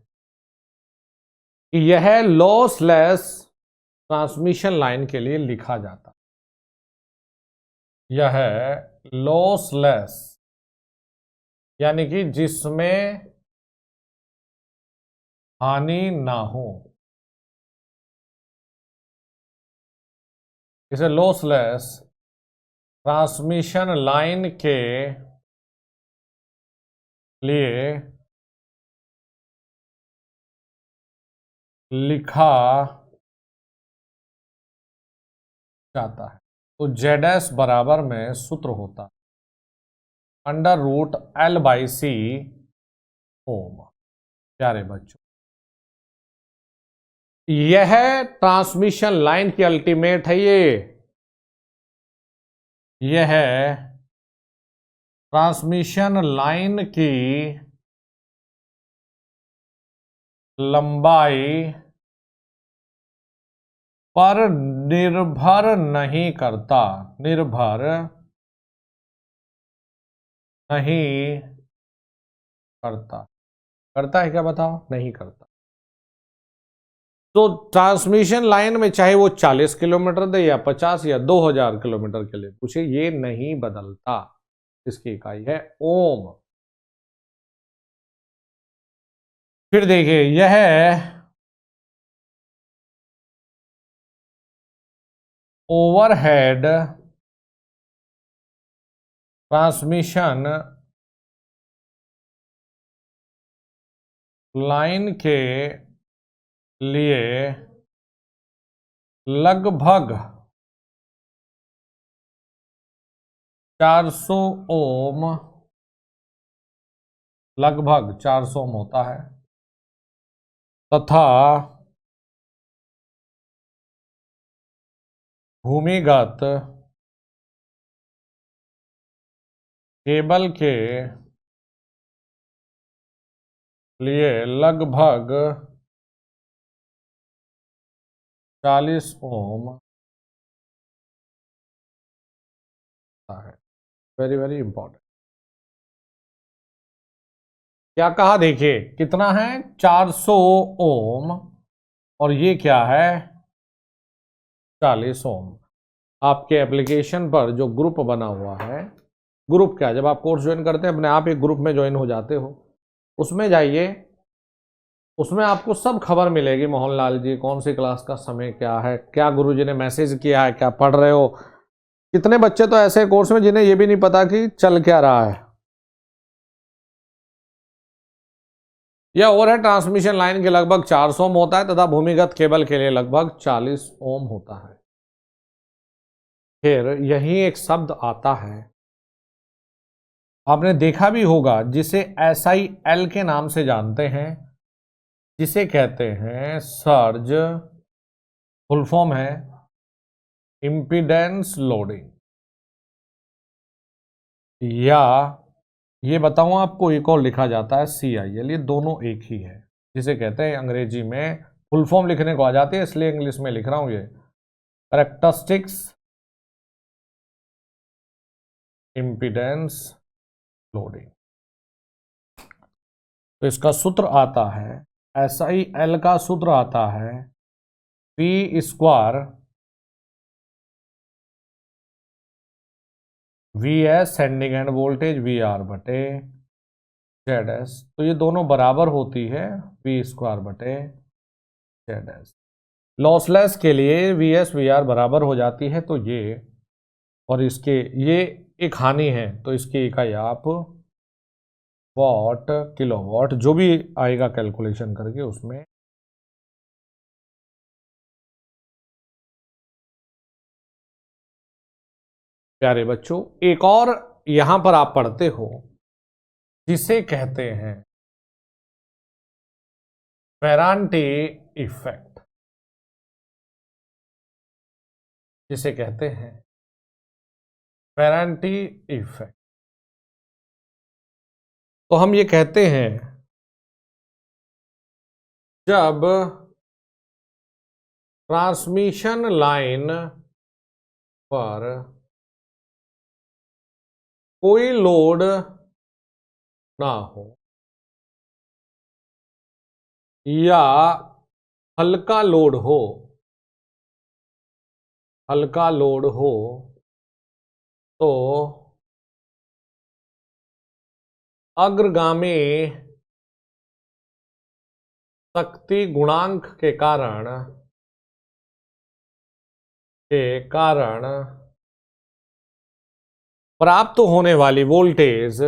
कि यह लॉसलेस ट्रांसमिशन लाइन के लिए लिखा जाता। यह लॉसलेस यानी कि जिसमें हानि ना हो, इसे लॉसलेस ट्रांसमिशन लाइन के लिए लिखा जाता है। तो ZS बराबर में सूत्र होता है √L/C ओम। प्यारे बच्चों, यह ट्रांसमिशन लाइन की अल्टीमेट है। यह ट्रांसमिशन लाइन की लंबाई पर निर्भर नहीं करता। निर्भर नहीं करता। करता है क्या बताओ? नहीं करता। तो ट्रांसमिशन लाइन में चाहे वो 40 किलोमीटर दे या 50 या 2000 किलोमीटर के लिए पूछे, ये नहीं बदलता। इसकी इकाई है ओम। फिर देखिए, यह ओवरहेड ट्रांसमिशन लाइन के लिए लगभग 400 ओम, लगभग 400 ओम होता है तथा भूमिगत केबल के लिए लगभग 40 ओम है। Very very important. क्या कहा? देखिए कितना है, 400 ओम, और ये क्या है, 40 ओम। आपके एप्लीकेशन पर जो ग्रुप बना हुआ है, ग्रुप क्या, जब आप कोर्स ज्वाइन करते हैं अपने आप एक ग्रुप में ज्वाइन हो जाते हो, उसमें जाइए, उसमें आपको सब खबर मिलेगी। मोहनलाल जी कौन सी क्लास का समय क्या है, क्या गुरुजी ने मैसेज किया है, क्या पढ़ रहे हो। कितने बच्चे तो ऐसे कोर्स में जिन्हें ये भी नहीं पता कि चल क्या रहा है। यह ओवरहेड ट्रांसमिशन लाइन के लगभग 400 ओम होता है तथा भूमिगत केबल के लिए लगभग 40 ओम होता है। फिर यही एक शब्द आता है, आपने देखा भी होगा, जिसे SIL के नाम से जानते हैं, जिसे कहते हैं सर्ज, फुल फॉर्म है इम्पीडेंस लोडिंग। या ये बताऊं आपको, एक और लिखा जाता है CIL। ये दोनों एक ही है, जिसे कहते हैं अंग्रेजी में फुल फॉर्म लिखने को आ जाती है, इसलिए इंग्लिश में लिख रहा हूं। ये कैरेक्टरिस्टिक्स इम्पीडेंस लोडिंग। तो इसका सूत्र आता है, SIL का सूत्र आता है V square VS sending end voltage VR बटे ZS। तो ये दोनों बराबर होती है V स्क्वायर बटे ZS। लॉसलेस के लिए VS VR बराबर हो जाती है, तो ये और इसके ये एक हानि है, तो इसकी इकाई आप वॉट, किलोवाट, जो भी आएगा कैलकुलेशन करके उसमें प्यारे बच्चों, एक और यहां पर आप पढ़ते हो जिसे कहते हैं फेरांटी इफेक्ट, जिसे कहते हैं फेरांटी इफेक्ट। तो हम ये कहते हैं जब ट्रांसमिशन लाइन पर कोई लोड ना हो या हल्का लोड हो, हल्का लोड हो तो अग्रगामी शक्ति गुणांक के कारण प्राप्त होने वाली वोल्टेज,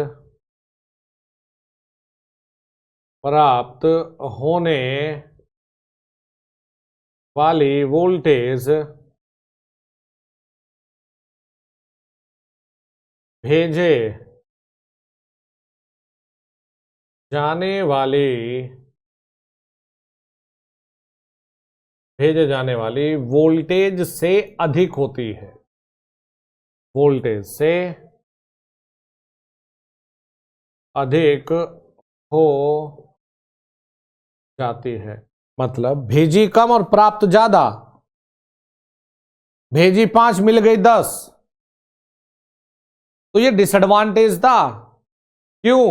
प्राप्त होने वाली वोल्टेज भेजे जाने वाली वोल्टेज से अधिक होती है, वोल्टेज से अधिक हो जाती है। मतलब भेजी कम और प्राप्त ज्यादा, भेजी 5 मिल गई 10, तो ये डिसएडवांटेज था। क्यों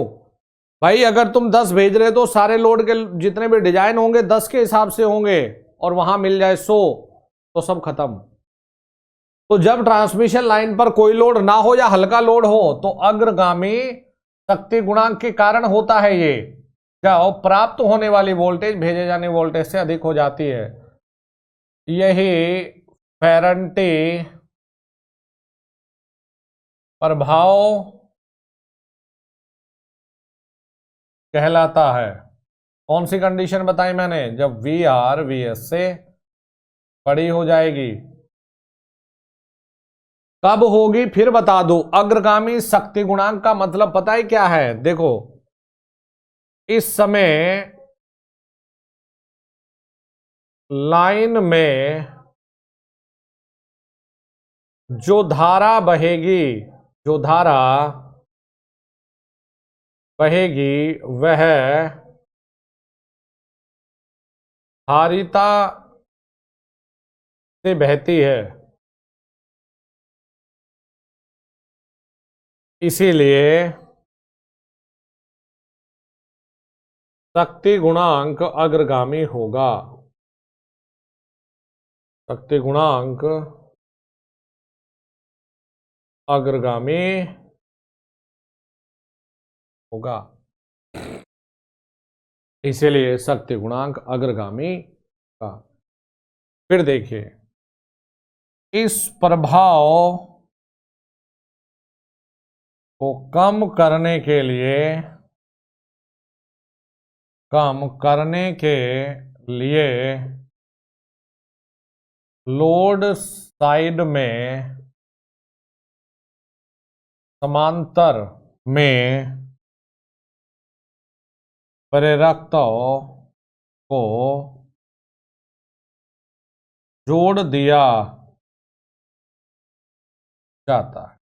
भाई? अगर तुम 10 भेज रहे तो सारे लोड के जितने भी डिजाइन होंगे 10 के हिसाब से होंगे, और वहां मिल जाए 100 तो सब खत्म। तो जब ट्रांसमिशन लाइन पर कोई लोड ना हो या हल्का लोड हो तो अग्रगामी शक्ति गुणांक के कारण होता है ये, क्या प्राप्त होने वाली वोल्टेज भेजे जाने वोल्टेज से अधिक हो जाती है। यही फेरांटी प्रभाव कहलाता है। कौन सी कंडीशन बताई मैंने? जब वी आर वी एस से बड़ी हो जाएगी। कब होगी फिर बता दो। अग्रगामी शक्ति गुणांक का मतलब पता है क्या है? देखो, इस समय लाइन में जो धारा बहेगी, जो धारा बहेगी वह धारिता से बहती है, इसीलिए शक्ति गुणांक अग्रगामी होगा। शक्ति गुणांक अग्रगामी होगा, इसीलिए शक्ति गुणांक अग्रगामी का। फिर देखिए, इस प्रभाव को कम करने के लिए लोड साइड में समांतर में प्रेरकत्व को जोड़ दिया जाता है।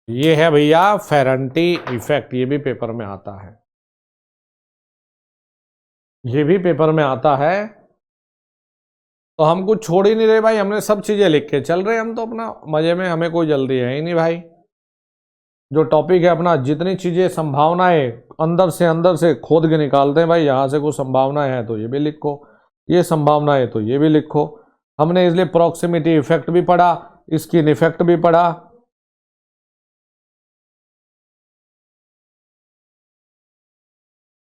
ये है भैया फेरांटी इफेक्ट। ये भी पेपर में आता है, ये भी पेपर में आता है। तो हम कुछ छोड़ ही नहीं रहे भाई, हमने सब चीजें लिख के चल रहे हैं। हम तो अपना मजे में, हमें कोई जल्दी है ही नहीं भाई। जो टॉपिक है अपना, जितनी चीजें संभावनाएं अंदर से खोद के निकालते हैं भाई। यहां से कुछ संभावनाएं है तो ये भी लिखो, ये संभावना है तो ये भी लिखो। हमने इसलिए प्रॉक्सिमिटी इफेक्ट भी पढ़ा, स्किन इफेक्ट भी पढ़ा।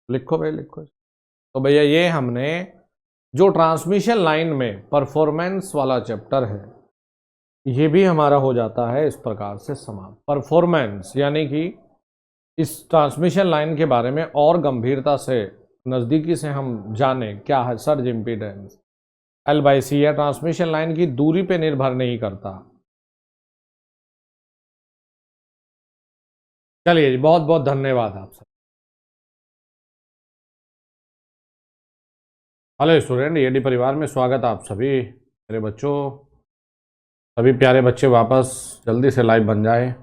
लिखो भाई लिखो। तो भैया ये हमने जो ट्रांसमिशन लाइन में परफॉर्मेंस वाला चैप्टर है, ये भी हमारा हो जाता है इस प्रकार से समाप्त। परफॉर्मेंस यानी कि इस ट्रांसमिशन लाइन के बारे में और गंभीरता से, नज़दीकी से हम जाने क्या है सर्ज इम्पीडेंस। L/C या ट्रांसमिशन लाइन की दूरी पे निर्भर नहीं करता, चलिए जी, बहुत बहुत धन्यवाद आप सब। हेलो स्टूडेंट, ईडी परिवार में स्वागत आप सभी मेरे बच्चों। सभी प्यारे बच्चे वापस जल्दी से लाइव बन जाए।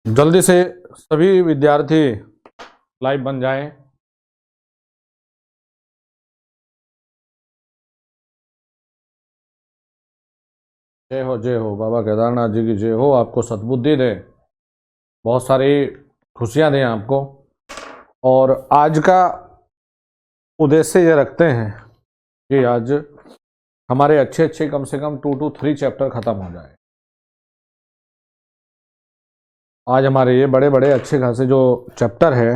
जल्दी से सभी विद्यार्थी लाइव बन जाएं। जय हो बाबा केदारनाथ जी की जय हो। आपको सद्बुद्धि दे, बहुत सारी खुशियां दें आपको। और आज का उद्देश्य ये रखते हैं कि आज हमारे अच्छे अच्छे कम से कम 2 to 3 चैप्टर खत्म हो जाए। आज हमारे ये बड़े बड़े अच्छे खासे जो चैप्टर है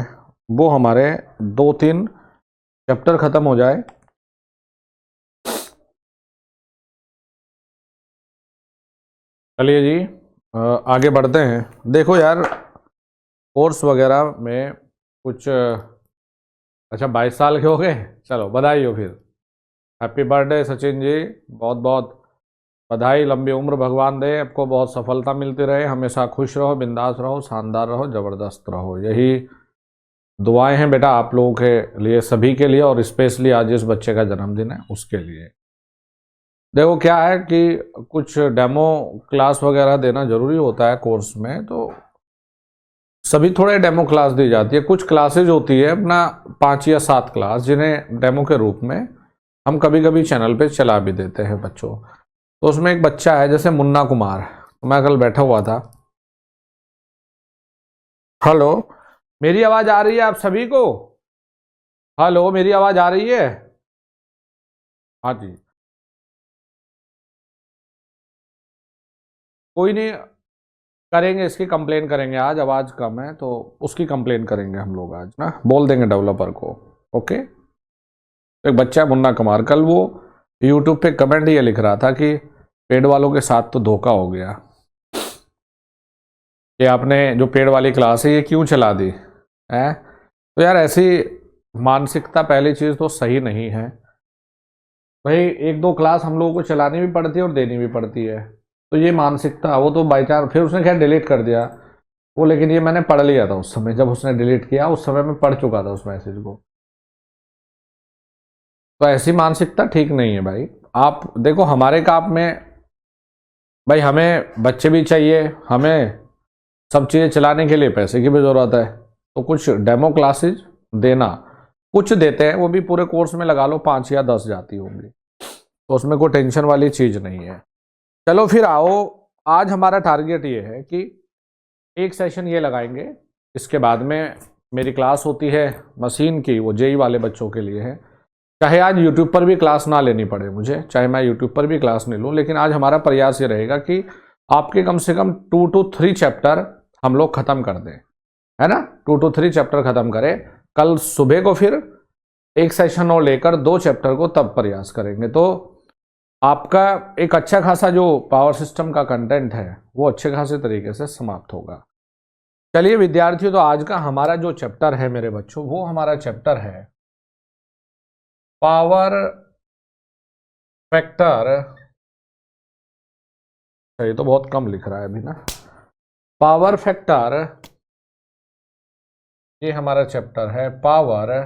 वो हमारे 2-3 चैप्टर खत्म हो जाए। चलिए जी, आगे बढ़ते हैं। देखो यार, कोर्स वगैरह में कुछ अच्छा 22 साल के हो गए, चलो बधाई हो फिर। हैप्पी बर्थडे सचिन जी, बहुत बहुत बधाई। लंबी उम्र भगवान दे आपको, बहुत सफलता मिलती रहे, हमेशा खुश रहो, बिंदास रहो, शानदार रहो, जबरदस्त रहो। यही दुआएं हैं बेटा आप लोगों के लिए, सभी के लिए, और स्पेशली आज जिस बच्चे का जन्मदिन है उसके लिए। देखो क्या है कि कुछ डेमो क्लास वगैरह देना जरूरी होता है कोर्स में, तो सभी थोड़े डेमो क्लास दी जाती है। कुछ क्लासेज होती है अपना 5 या 7 क्लास, जिन्हें डेमो के रूप में हम कभी कभी चैनल पे चला भी देते हैं बच्चों। तो उसमें एक बच्चा है जैसे मुन्ना कुमार, मैं कल बैठा हुआ था। हेलो, मेरी आवाज आ रही है आप सभी को? हेलो, मेरी आवाज आ रही है? हाँ जी, कोई नहीं, करेंगे इसकी कंप्लेन करेंगे। आज आवाज कम है तो उसकी कंप्लेन करेंगे हम लोग आज ना, बोल देंगे डेवलपर को। ओके। एक बच्चा है मुन्ना कुमार, कल वो यूट्यूब पे कमेंट ये लिख रहा था कि पेड वालों के साथ तो धोखा हो गया, कि आपने जो पेड वाली क्लास है ये क्यों चला दी है। तो यार ऐसी मानसिकता पहली चीज तो सही नहीं है भाई। 1-2 क्लास हम लोगों को चलानी भी पड़ती है और देनी भी पड़ती है। तो ये मानसिकता, वो तो बाई चांस फिर उसने खैर डिलीट कर दिया वो, लेकिन ये मैंने पढ़ लिया था उस समय, जब उसने डिलीट किया उस समय मैं पढ़ चुका था उस मैसेज को। तो ऐसी मानसिकता ठीक नहीं है भाई। आप देखो हमारे काम में भाई, हमें बच्चे भी चाहिए, हमें सब चीज़ें चलाने के लिए पैसे की भी ज़रूरत है। तो कुछ डेमो क्लासेज देना, कुछ देते हैं वो भी पूरे कोर्स में लगा लो 5 या 10 जाती होंगी, तो उसमें कोई टेंशन वाली चीज़ नहीं है। चलो फिर आओ, आज हमारा टारगेट ये है कि एक सेशन ये लगाएंगे, इसके बाद में मेरी क्लास होती है मशीन की, वो जेई वाले बच्चों के लिए है। चाहे आज यूट्यूब पर भी क्लास ना लेनी पड़े मुझे, चाहे मैं यूट्यूब पर भी क्लास नहीं लूँ, लेकिन आज हमारा प्रयास ये रहेगा कि आपके कम से कम 2 to 3 चैप्टर हम लोग खत्म कर दें, है ना। 2 to 3 चैप्टर खत्म करें। कल सुबह को फिर एक सेशन और लेकर 2 चैप्टर को तब प्रयास करेंगे, तो आपका एक अच्छा खासा जो पावर सिस्टम का कंटेंट है वो अच्छे खासे तरीके से समाप्त होगा। चलिए विद्यार्थियों, तो आज का हमारा जो चैप्टर है मेरे बच्चों, वो हमारा चैप्टर है पावर फैक्टर। ये तो बहुत कम लिख रहा है अभी ना। पावर फैक्टर, ये हमारा चैप्टर है पावर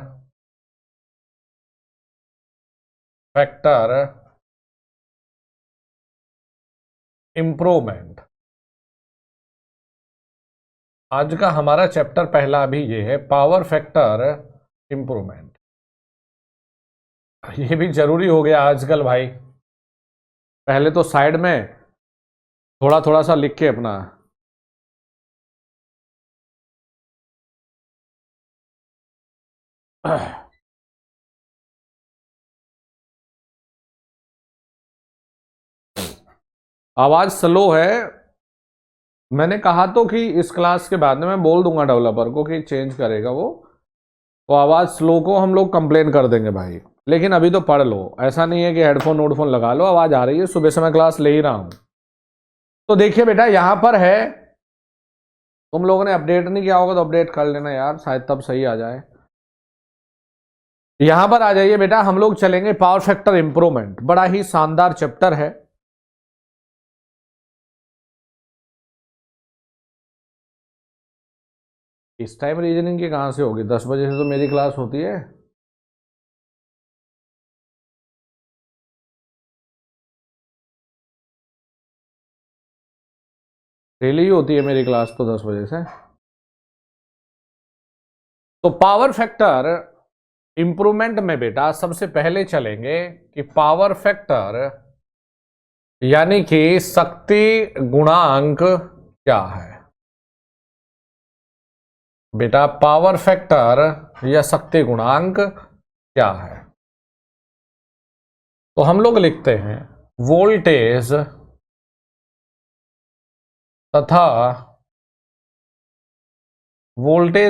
फैक्टर इंप्रूवमेंट। आज का हमारा चैप्टर पहला भी ये है, पावर फैक्टर इंप्रूवमेंट। ये भी जरूरी हो गया आजकल भाई। पहले तो साइड में थोड़ा थोड़ा सा लिख के अपना आवाज स्लो है। मैंने कहा तो कि इस क्लास के बाद में मैं बोल दूंगा डेवलपर को कि चेंज करेगा वो, तो आवाज स्लो को हम लोग कंप्लेन कर देंगे भाई। लेकिन अभी तो पढ़ लो, ऐसा नहीं है कि हेडफोन वोडफोन लगा लो, आवाज आ रही है, सुबह से मैं क्लास ले ही रहा हूं। तो देखिए बेटा, यहां पर है, तुम लोगों ने अपडेट नहीं किया होगा तो अपडेट कर लेना यार, शायद तब सही आ जाए। यहां पर आ जाइए बेटा, हम लोग चलेंगे पावर फैक्टर इंप्रूवमेंट। बड़ा ही शानदार चैप्टर है। इस टाइम रीजनिंग की कहां से होगी? 10 बजे से तो मेरी क्लास होती है। डेली ही होती है मेरी क्लास तो 10 बजे से। तो पावर फैक्टर इंप्रूवमेंट में बेटा सबसे पहले चलेंगे कि पावर फैक्टर यानी कि शक्ति गुणांक क्या है। बेटा पावर फैक्टर या शक्ति गुणांक क्या है? तो हम लोग लिखते हैं वोल्टेज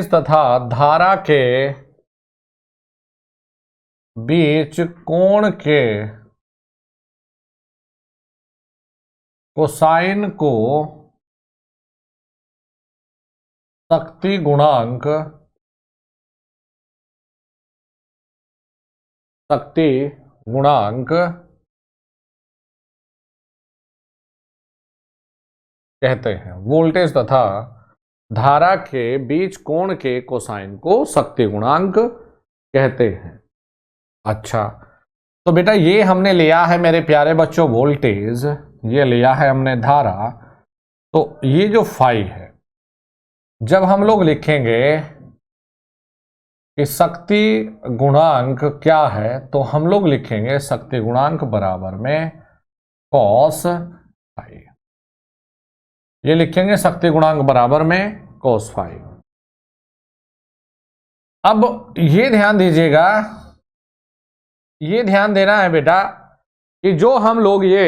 तथा धारा के बीच कोण के कोसाइन को शक्ति गुणांक कहते हैं। वोल्टेज तथा धारा के बीच कोण के कोसाइन को शक्ति गुणांक कहते हैं। अच्छा, तो बेटा ये हमने लिया है मेरे प्यारे बच्चों वोल्टेज, ये लिया है हमने धारा। तो ये जो फाई है, जब हम लोग लिखेंगे कि शक्ति गुणांक क्या है, तो हम लोग लिखेंगे शक्ति गुणांक बराबर में कॉस फाई। ये लिखेंगे शक्ति गुणांक बराबर में कॉस फाई। अब ये ध्यान दीजिएगा, ये ध्यान देना है बेटा कि जो हम लोग ये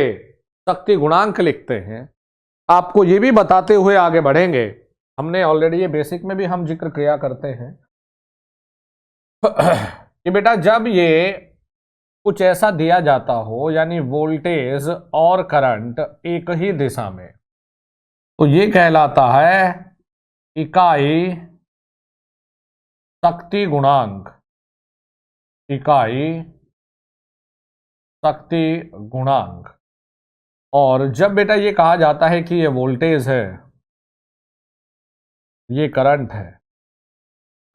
शक्ति गुणांक लिखते हैं, आपको ये भी बताते हुए आगे बढ़ेंगे। हमने ऑलरेडी ये बेसिक में भी हम जिक्र किया करते हैं कि बेटा जब ये कुछ ऐसा दिया जाता हो, यानी वोल्टेज और करंट एक ही दिशा में, तो ये कहलाता है इकाई शक्ति गुणांक। इकाई शक्ति गुणांक। और जब बेटा ये कहा जाता है कि ये वोल्टेज है, ये करंट है,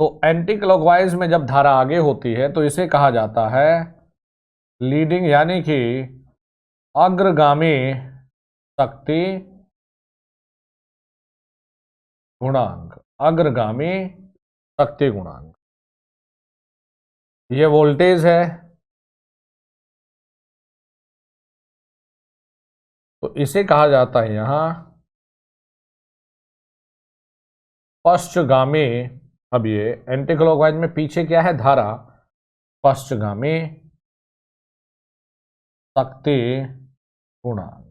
तो एंटी क्लॉकवाइज में जब धारा आगे होती है तो इसे कहा जाता है लीडिंग, यानी कि अग्रगामी शक्ति गुणांक। अग्रगामी शक्ति गुणांक। ये वोल्टेज है, तो इसे कहा जाता है यहां पश्चगामी। अब ये एंटी क्लॉकवाइज में पीछे क्या है? धारा। पश्चगामी शक्ति गुणांक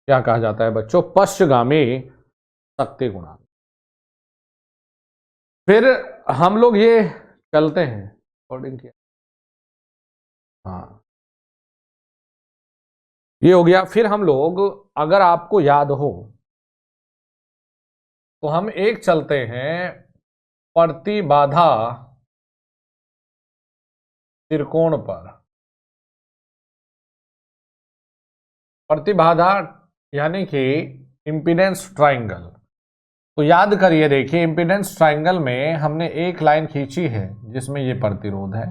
क्या कहा जाता है बच्चों? पश्चगामी शक्ति गुणांक। फिर हम लोग ये चलते हैं अकॉर्डिंग किया। हाँ, ये हो गया। फिर हम लोग, अगर आपको याद हो तो हम एक चलते हैं प्रतिबाधा त्रिकोण पर। प्रतिबाधा यानी कि इम्पीडेंस ट्राइंगल। तो याद करिए, देखिए इम्पीडेंस ट्राइंगल में हमने एक लाइन खींची है जिसमें ये प्रतिरोध है,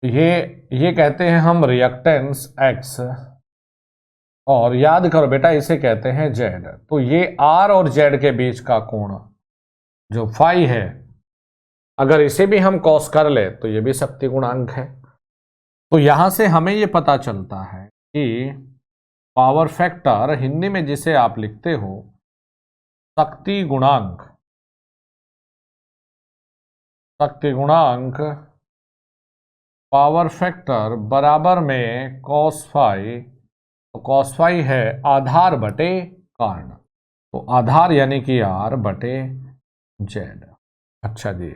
ये कहते हैं हम रिएक्टेंस एक्स, और याद करो बेटा इसे कहते हैं जेड। तो ये आर और जेड के बीच का कोण जो फाई है, अगर इसे भी हम कॉस कर ले तो ये भी शक्ति गुणांक है। तो यहां से हमें ये पता चलता है कि पावर फैक्टर हिंदी में जिसे आप लिखते हो शक्ति गुणांक, शक्ति गुणांक पावर फैक्टर बराबर में कॉस फाई। तो कॉस फाई है आधार बटे कारण, तो आधार यानी कि आर बटे जेड। अच्छा जी,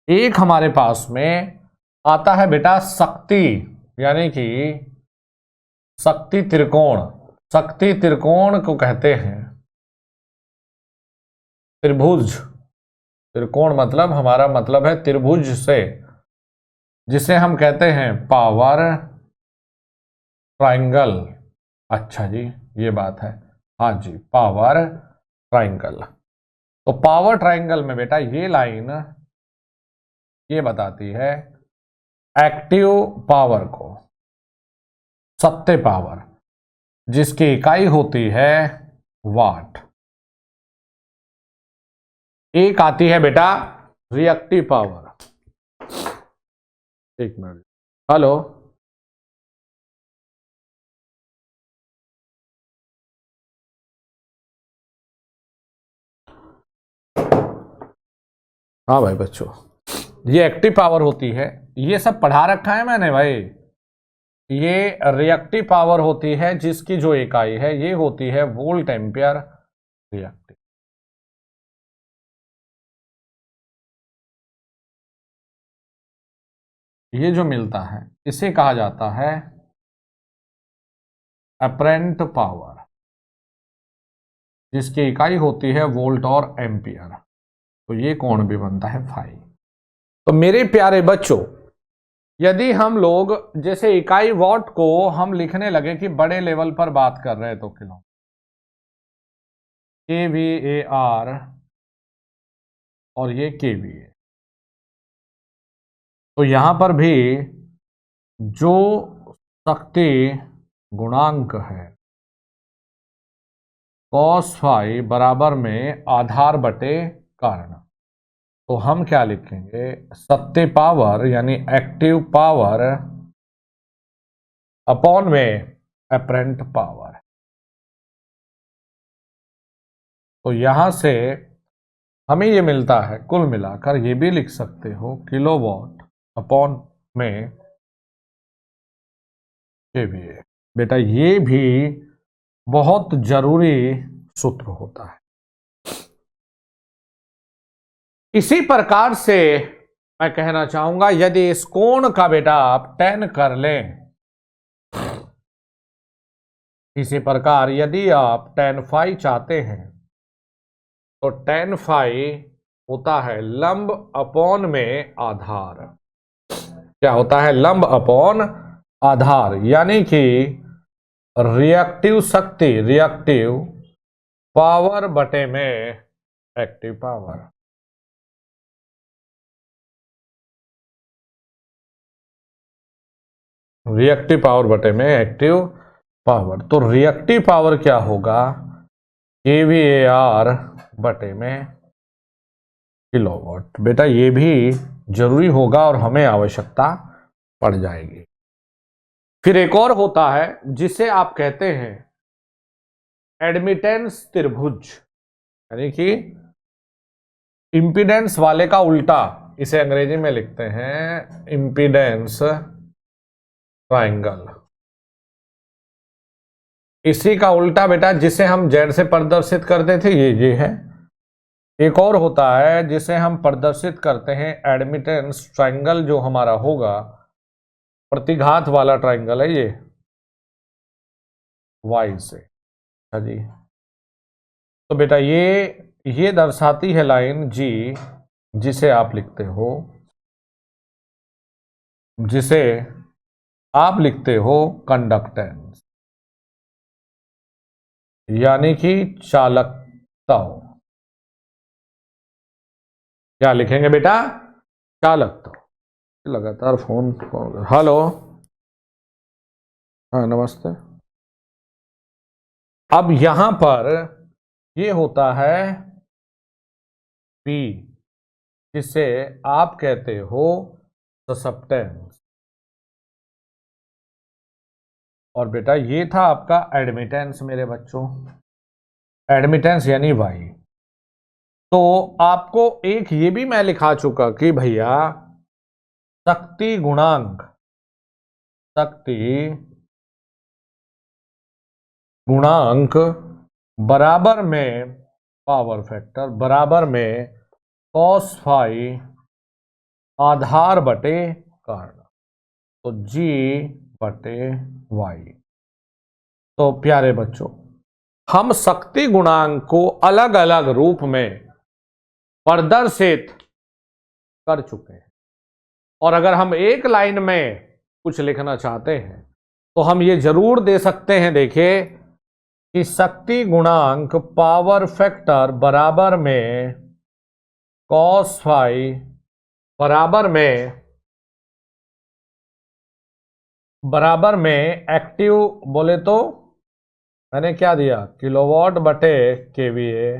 एक हमारे पास में आता है बेटा शक्ति, यानी कि शक्ति त्रिकोण। शक्ति त्रिकोण को कहते हैं त्रिभुज। त्रिकोण मतलब हमारा मतलब है त्रिभुज से, जिसे हम कहते हैं पावर ट्राइंगल। अच्छा जी, ये बात है, हाँ जी, पावर ट्राइंगल। तो पावर ट्राइंगल में बेटा ये लाइन ये बताती है एक्टिव पावर को, सत्य पावर, जिसकी इकाई होती है वाट। एक आती है बेटा रिएक्टिव पावर। एक मिनट, हेलो, हाँ भाई बच्चों, ये एक्टिव पावर होती है, ये सब पढ़ा रखा है मैंने भाई। ये रिएक्टिव पावर होती है जिसकी जो इकाई है ये होती है वोल्ट एम्पियर रिएक्टिव। ये जो मिलता है इसे कहा जाता है अपरेंट पावर, जिसकी इकाई होती है वोल्ट और एम्पियर। तो ये कोण भी बनता है फाई। तो मेरे प्यारे बच्चों, यदि हम लोग जैसे इकाई वॉट को हम लिखने लगे कि बड़े लेवल पर बात कर रहे हैं तो किलो kVAR और ये kVA, तो यहां पर भी जो शक्ति गुणांक है कॉस फाई बराबर में आधार बटे कारण, तो हम क्या लिखेंगे, सत्य पावर यानी एक्टिव पावर अपॉन में अपरेंट पावर। तो यहां से हमें ये मिलता है, कुल मिलाकर ये भी लिख सकते हो किलोवाट अपॉन में केवीए। बेटा ये भी बहुत जरूरी सूत्र होता है। इसी प्रकार से मैं कहना चाहूंगा, यदि इस कोण का बेटा आप tan कर लें, इसी प्रकार यदि आप tan फाई चाहते हैं तो tan फाई होता है लंब अपॉन में आधार। क्या होता है, लंब अपॉन आधार, यानी कि रिएक्टिव शक्ति, रिएक्टिव पावर बटे में एक्टिव पावर। रिएक्टिव पावर बटे में एक्टिव पावर, तो रिएक्टिव पावर क्या होगा, kVAR बटे में किलोवाट। बेटा ये भी जरूरी होगा और हमें आवश्यकता पड़ जाएगी। फिर एक और होता है जिसे आप कहते हैं एडमिटेंस त्रिभुज, यानी कि इंपीडेंस वाले का उल्टा, इसे अंग्रेजी में लिखते हैं इंपीडेंस ट्राइंगल। इसी का उल्टा बेटा जिसे हम जेड से प्रदर्शित करते थे ये है। एक और होता है जिसे हम प्रदर्शित करते हैं एडमिटेंस ट्राइंगल, जो हमारा होगा प्रतिघात वाला ट्राइंगल है ये वाई से। अच्छा जी, तो बेटा ये दर्शाती है लाइन जी, जिसे आप लिखते हो, जिसे आप लिखते हो कंडक्टेंस, यानी कि चालकता। क्या लिखेंगे बेटा, चालकता। लगातार फोन कॉल, हेलो, हाँ नमस्ते। अब यहां पर ये होता है P, जिसे आप कहते हो ससेप्टेंस, और बेटा ये था आपका एडमिटेंस मेरे बच्चों, एडमिटेंस यानी वाई। तो आपको एक ये भी मैं लिखा चुका कि भैया शक्ति गुणांक, शक्ति गुणांक बराबर में पावर फैक्टर बराबर में कॉस फाई आधार बटे कारण, तो जी बटे वाई। तो प्यारे बच्चों, हम शक्ति गुणांक को अलग अलग रूप में प्रदर्शित कर चुके हैं। और अगर हम एक लाइन में कुछ लिखना चाहते हैं तो हम ये जरूर दे सकते हैं, देखिए, कि शक्ति गुणांक पावर फैक्टर बराबर में कॉस फाई बराबर में एक्टिव बोले तो मैंने क्या दिया, किलोवाट बटे केवीए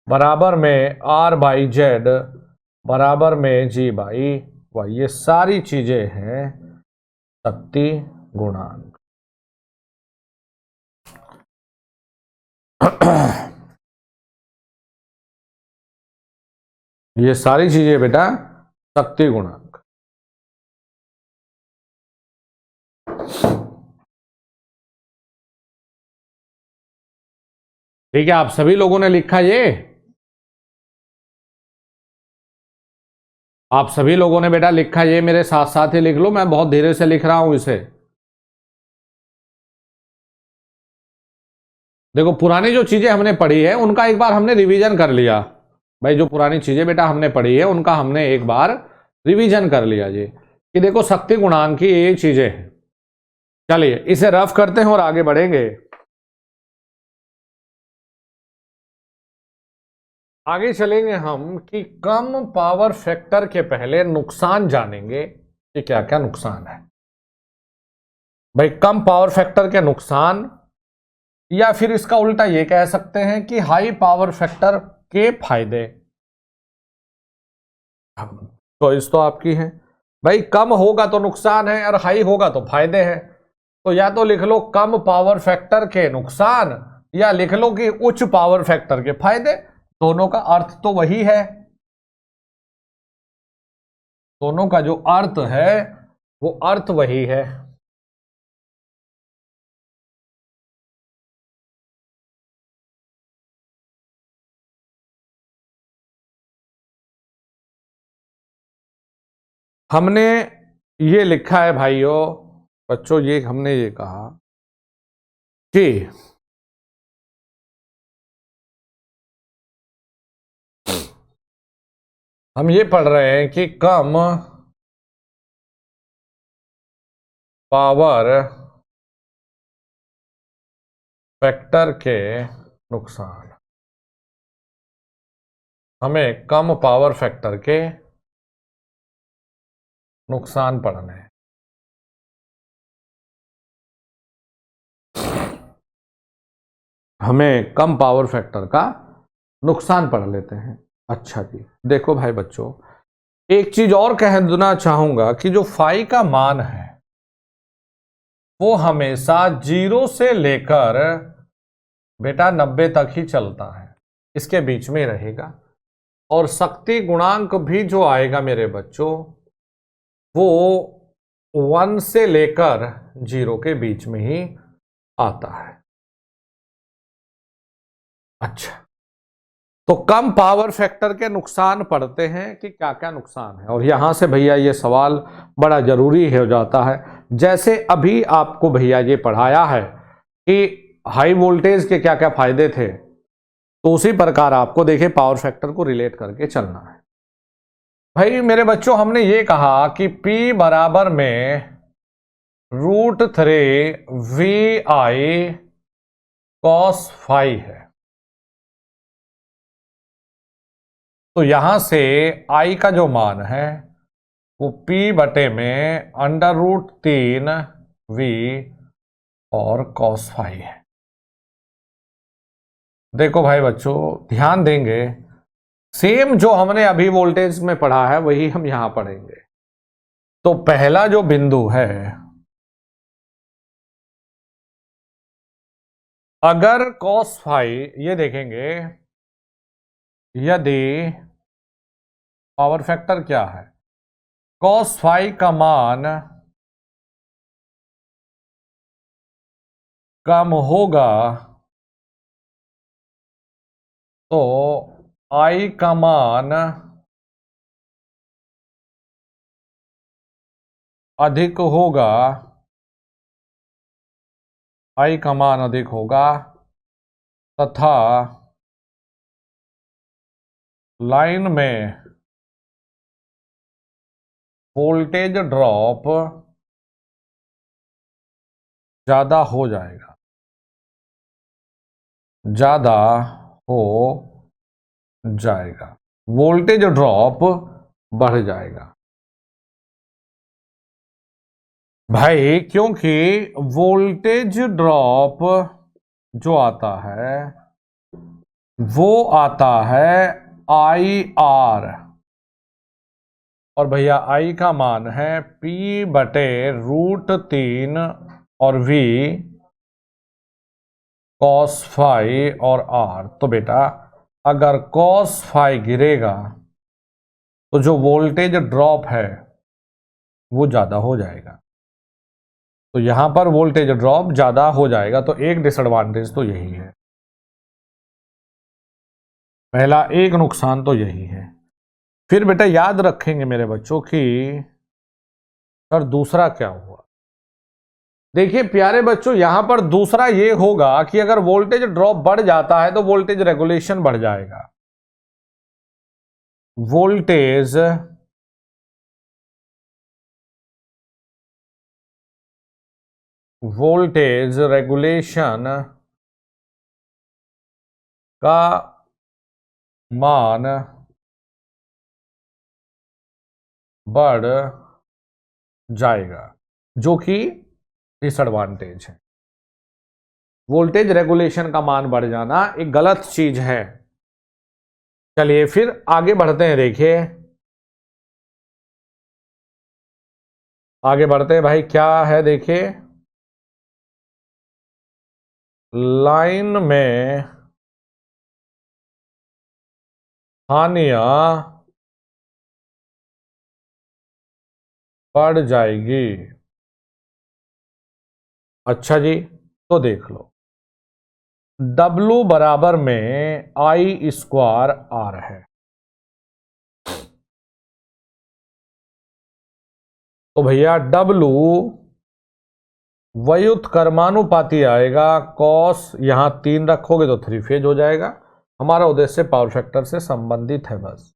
बराबर में आर बाई जेड बराबर में जी बाई वाई। ये सारी चीजें हैं शक्ति गुणांक। ये सारी चीजें बेटा शक्ति गुणांक। ठीक है, आप सभी लोगों ने लिखा ये, आप सभी लोगों ने बेटा लिखा ये, मेरे साथ साथ ही लिख लो, मैं बहुत धीरे से लिख रहा हूं इसे। देखो, पुरानी जो चीजें हमने पढ़ी है उनका एक बार हमने रिवीजन कर लिया भाई। जो पुरानी चीजें बेटा हमने पढ़ी है उनका हमने एक बार रिवीजन कर लिया जी, कि देखो शक्ति गुणांक की ये चीजें हैं। चलिए इसे रफ करते हैं और आगे बढ़ेंगे। आगे चलेंगे हम कि कम पावर फैक्टर के पहले नुकसान जानेंगे कि क्या क्या नुकसान है भाई। कम पावर फैक्टर के नुकसान, या फिर इसका उल्टा ये कह सकते हैं कि हाई पावर फैक्टर के फायदे। चॉइस तो आपकी है भाई, कम होगा तो नुकसान है और हाई होगा तो फायदे हैं। तो या तो लिख लो कम पावर फैक्टर के नुकसान, या लिख लो कि उच्च पावर फैक्टर के फायदे। दोनों का अर्थ तो वही है, दोनों का जो अर्थ है वो अर्थ वही है। हमने ये लिखा है भाइयों बच्चों, ये हमने ये कहा कि हम ये पढ़ रहे हैं कि कम पावर फैक्टर के नुकसान, हमें कम पावर फैक्टर के नुकसान पढ़ने हैं। हमें कम पावर फैक्टर का नुकसान पढ़ लेते हैं। अच्छा जी, देखो भाई बच्चों, एक चीज और कह देना चाहूंगा कि जो फाई का मान है वो हमेशा 0 से लेकर बेटा 90 तक ही चलता है, इसके बीच में रहेगा। और शक्ति गुणांक भी जो आएगा मेरे बच्चों वो 1 से लेकर 0 के बीच में ही आता है। अच्छा, तो कम पावर फैक्टर के नुकसान पढ़ते हैं कि क्या क्या नुकसान है। और यहां से भैया ये सवाल बड़ा जरूरी हो जाता है। जैसे अभी आपको भैया ये पढ़ाया है कि हाई वोल्टेज के क्या क्या फायदे थे, तो उसी प्रकार आपको देखिए पावर फैक्टर को रिलेट करके चलना है। भाई मेरे बच्चों, हमने ये कहा कि P बराबर में √3 VI cos फाई है। तो यहां से I का जो मान है वो P बटे में √3 V और cos फाई है। देखो भाई बच्चों, ध्यान देंगे, सेम जो हमने अभी वोल्टेज में पढ़ा है वही हम यहां पढ़ेंगे। तो पहला जो बिंदु है, अगर cos फाई, ये देखेंगे यदि पावर फैक्टर क्या है, cos फाई का मान कम होगा तो I का मान अधिक होगा, I का मान अधिक होगा तथा लाइन में वोल्टेज ड्रॉप ज्यादा हो जाएगा, ज्यादा हो जाएगा, वोल्टेज ड्रॉप बढ़ जाएगा भाई, क्योंकि वोल्टेज ड्रॉप जो आता है वो आता है IR, और भैया I का मान है P/√3 और V cos फाई और R। तो बेटा अगर cos फाई गिरेगा तो जो वोल्टेज ड्रॉप है वो ज्यादा हो जाएगा, तो यहां पर वोल्टेज ड्रॉप ज्यादा हो जाएगा, तो एक डिसएडवांटेज तो यही है, पहला एक नुकसान तो यही है। फिर बेटा याद रखेंगे मेरे बच्चों कि सर दूसरा क्या हुआ। देखिए प्यारे बच्चों, यहां पर दूसरा ये होगा कि अगर वोल्टेज ड्रॉप बढ़ जाता है तो वोल्टेज रेगुलेशन बढ़ जाएगा, वोल्टेज रेगुलेशन का मान बढ़ जाएगा, जो कि डिसएडवांटेज है। वोल्टेज रेगुलेशन का मान बढ़ जाना एक गलत चीज है। चलिए फिर आगे बढ़ते हैं, देखिए आगे बढ़ते हैं भाई, क्या है देखिए, लाइन में हानियां बढ़ जाएगी। अच्छा जी, तो देख लो W बराबर में I² R है, तो भैया W व्युत्क्रमानुपाती आएगा, कॉस यहां 3 रखोगे तो 3 फेज हो जाएगा। हमारा उद्देश्य पावर फैक्टर से संबंधित है बस।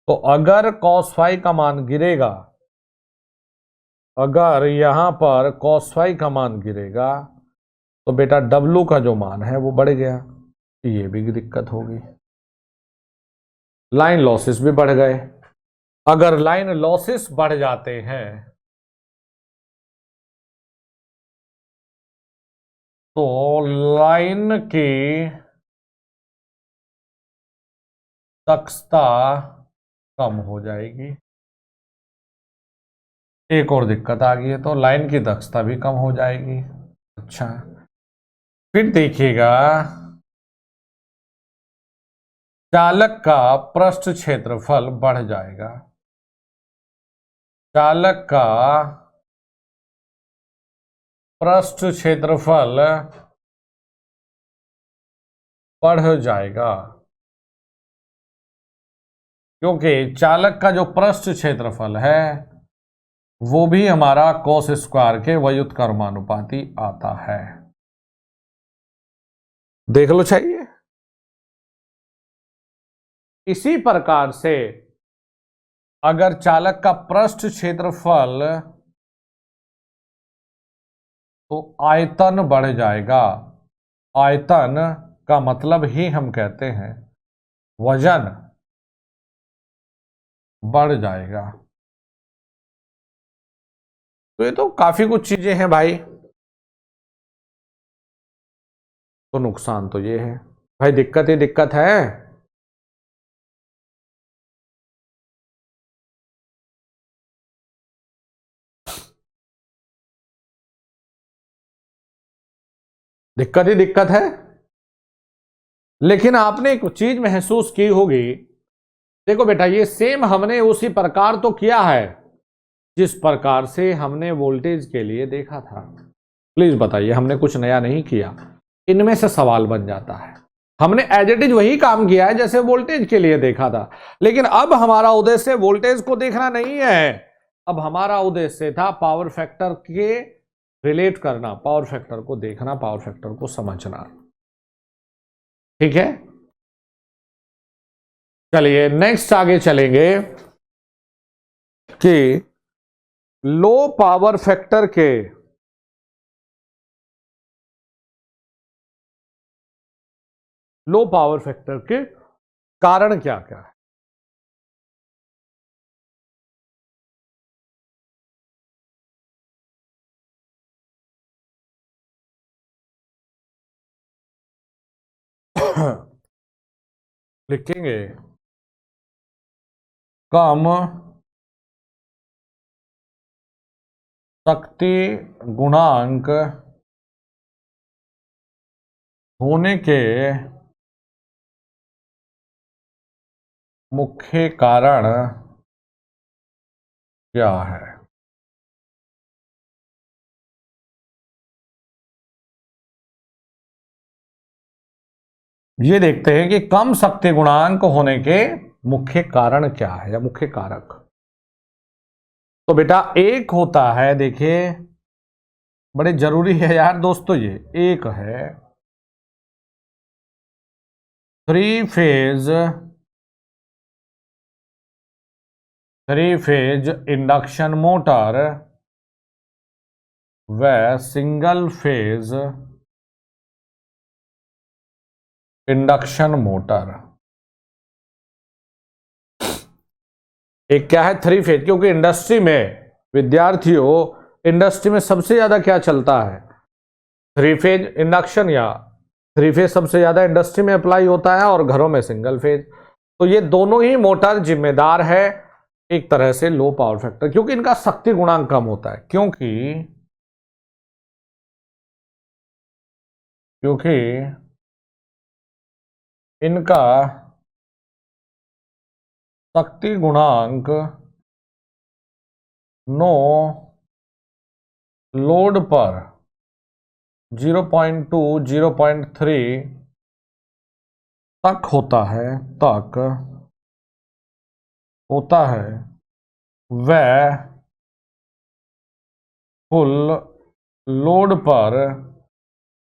तो अगर cos फाई का मान गिरेगा, अगर यहां पर cos फाई का मान गिरेगा तो बेटा W का जो मान है वो बढ़ गया, ये भी दिक्कत होगी, लाइन लॉसेस भी बढ़ गए। अगर लाइन लॉसेस बढ़ जाते हैं तो लाइन की दक्षता कम हो जाएगी। एक और दिक्कत आ गई है, तो लाइन की दक्षता भी कम हो जाएगी। अच्छा, फिर देखिएगा चालक का पृष्ठ क्षेत्रफल बढ़ जाएगा, चालक का पृष्ठ क्षेत्रफल बढ़ जाएगा, क्योंकि चालक का जो पृष्ठ क्षेत्रफल है वो भी हमारा cos स्क्वायर के व्युत्क्रमानुपाती आता है। देख लो चाहिए। इसी प्रकार से अगर चालक का पृष्ठ क्षेत्रफल, तो आयतन बढ़ जाएगा, आयतन का मतलब ही हम कहते हैं वजन बढ़ जाएगा। तो ये तो काफी कुछ चीजें हैं भाई, तो नुकसान तो ये है भाई, दिक्कत ही दिक्कत है। दिक्कत ही दिक्कत है, लेकिन आपने एक चीज महसूस की होगी। देखो बेटा, ये सेम हमने उसी प्रकार तो किया है जिस प्रकार से हमने वोल्टेज के लिए देखा था। प्लीज बताइए, हमने कुछ नया नहीं किया। इनमें से सवाल बन जाता है, हमने एज इट इज वही काम किया है जैसे वोल्टेज के लिए देखा था, लेकिन अब हमारा उद्देश्य वोल्टेज को देखना नहीं है, अब हमारा उद्देश्य था पावर फैक्टर के रिलेट करना, पावर फैक्टर को देखना, पावर फैक्टर को समझना। ठीक है। चलिए नेक्स्ट आगे चलेंगे कि लो पावर फैक्टर के कारण क्या क्या है। लिखेंगे कम शक्ति गुणांक होने के मुख्य कारण क्या है। ये देखते हैं कि कम शक्ति गुणांक होने के मुख्य कारण क्या है या मुख्य कारक। तो बेटा एक होता है, देखिए बड़े जरूरी है यार दोस्तों, ये एक है थ्री फेज इंडक्शन मोटर व सिंगल फेज इंडक्शन मोटर। एक क्या है थ्री फेज, क्योंकि इंडस्ट्री में विद्यार्थियों, इंडस्ट्री में सबसे ज्यादा क्या चलता है, थ्री फेज इंडक्शन, या थ्री फेज सबसे ज्यादा इंडस्ट्री में अप्लाई होता है और घरों में सिंगल फेज। तो ये दोनों ही मोटर जिम्मेदार है एक तरह से लो पावर फैक्टर, क्योंकि इनका शक्ति गुणांक कम होता है, क्योंकि इनका शक्ति गुणांक नो लोड पर 0.2 0.3 तक होता है वह फुल लोड पर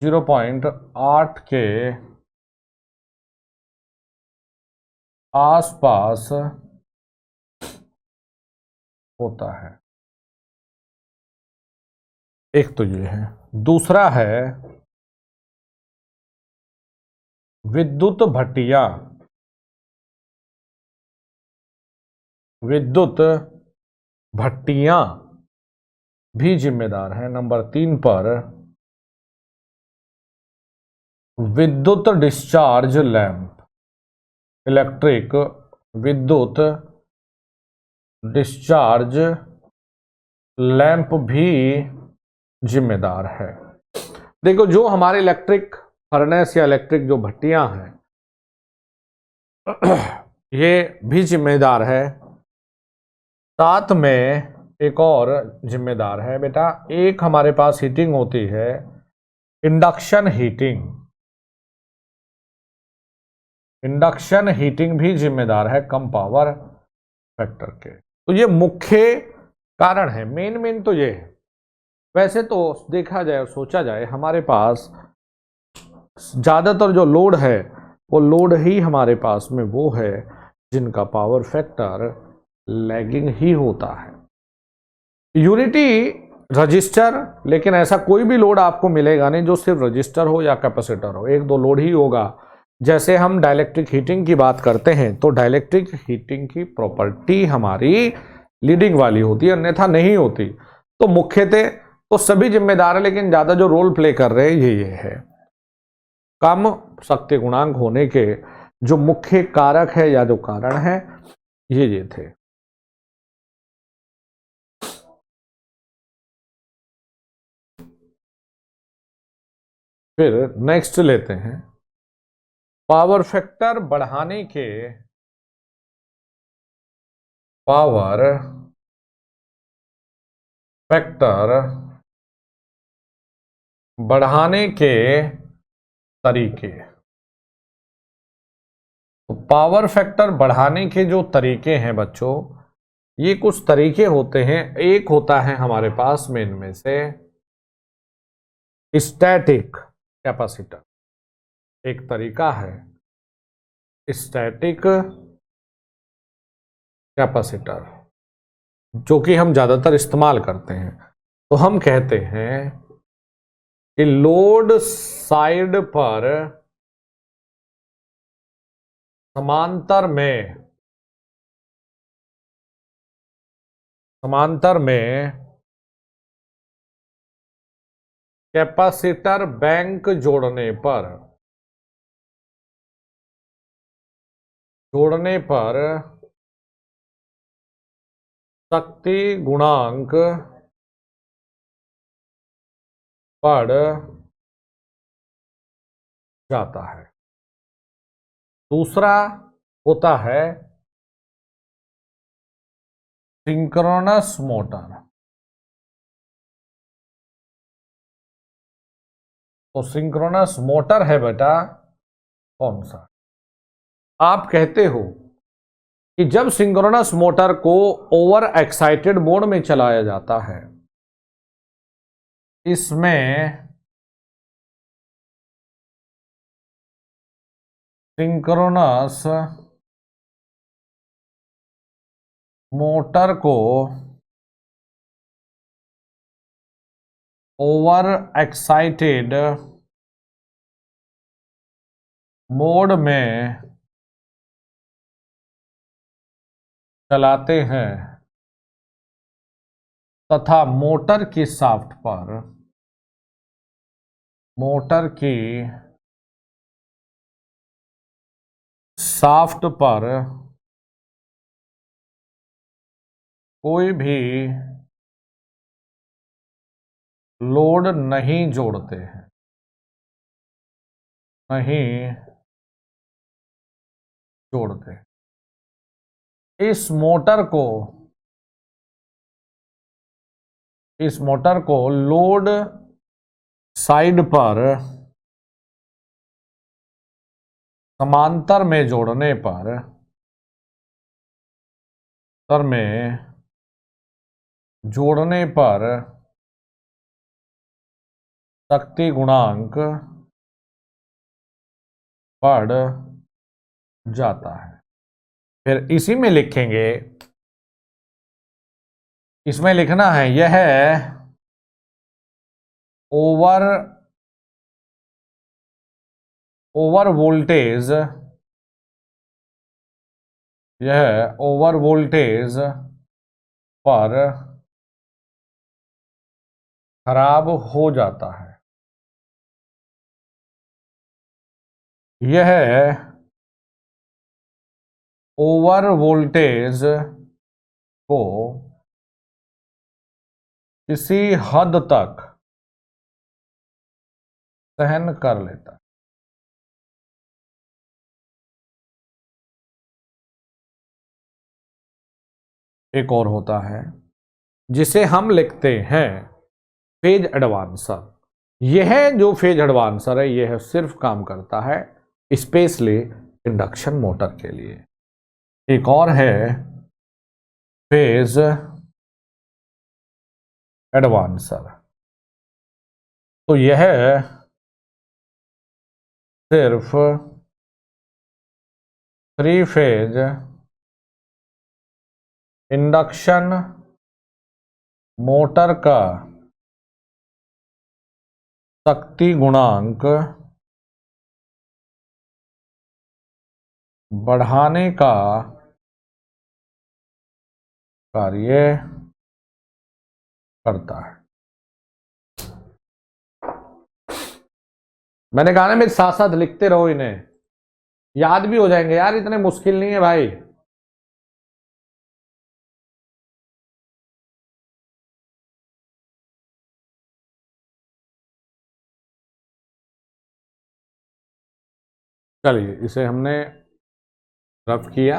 0.8 के आसपास होता है। एक तो ये है, दूसरा है विद्युत भट्टियां भी जिम्मेदार है। नंबर 3 पर विद्युत डिस्चार्ज लैंप, इलेक्ट्रिक विद्युत डिस्चार्ज लैंप भी जिम्मेदार है। देखो जो हमारे इलेक्ट्रिक फर्नेस या इलेक्ट्रिक जो भट्टियां हैं ये भी जिम्मेदार है। साथ में एक और जिम्मेदार है बेटा, एक हमारे पास हीटिंग होती है इंडक्शन हीटिंग भी जिम्मेदार है कम पावर फैक्टर के। तो ये मुख्य कारण है, मेन तो ये है। वैसे तो देखा जाए और सोचा जाए, हमारे पास ज्यादातर जो लोड है वो लोड ही हमारे पास में वो है जिनका पावर फैक्टर लैगिंग ही होता है। यूनिटी रजिस्टर, लेकिन ऐसा कोई भी लोड आपको मिलेगा नहीं जो सिर्फ रजिस्टर हो या कैपेसिटर हो, एक दो लोड ही होगा। जैसे हम डाइलेक्ट्रिक हीटिंग की बात करते हैं तो डाइलेक्ट्रिक हीटिंग की प्रॉपर्टी हमारी लीडिंग वाली होती है, अन्यथा नहीं होती। तो मुख्यतः तो सभी जिम्मेदार है, लेकिन ज्यादा जो रोल प्ले कर रहे हैं ये है कम शक्ति गुणांक होने के जो मुख्य कारक है या जो कारण है ये थे। फिर नेक्स्ट लेते हैं पावर फैक्टर बढ़ाने के तरीके। तो पावर फैक्टर बढ़ाने के जो तरीके हैं बच्चों, ये कुछ तरीके होते हैं। एक होता है हमारे पास में इनमें से स्टैटिक कैपेसिटर, एक तरीका है स्टैटिक कैपेसिटर, जो कि हम ज्यादातर इस्तेमाल करते हैं। तो हम कहते हैं कि लोड साइड पर समांतर में कैपेसिटर बैंक जोड़ने पर शक्ति गुणांक बढ़ जाता है। दूसरा होता है सिंक्रोनस मोटर। तो सिंक्रोनस मोटर है बेटा कौन सा? आप कहते हो कि जब सिंक्रोनस मोटर को ओवर एक्साइटेड मोड में चलाया जाता है, इसमें सिंक्रोनस मोटर को ओवर एक्साइटेड मोड में चलाते हैं तथा मोटर की शाफ्ट पर कोई भी लोड नहीं जोड़ते हैं, नहीं जोड़ते। इस मोटर को लोड साइड पर समांतर में जोड़ने पर शक्ति गुणांक बढ़ जाता है। फिर इसी में लिखेंगे, इसमें लिखना है यह ओवर वोल्टेज पर खराब हो जाता है। यह ओवर वोल्टेज को किसी हद तक सहन कर लेता है। एक और होता है जिसे हम लिखते हैं फेज एडवांसर। यह जो फेज एडवांसर है, यह सिर्फ काम करता है स्पेशली इंडक्शन मोटर के लिए। एक और है फेज एडवांसर। तो यह सिर्फ 3 फेज इंडक्शन मोटर का शक्ति गुणांक बढ़ाने का कार्य करता है। मैंने कहा ना, मेरे साथ साथ लिखते रहो, इन्हें याद भी हो जाएंगे यार, इतने मुश्किल नहीं है भाई। चलिए, इसे हमने रफ किया।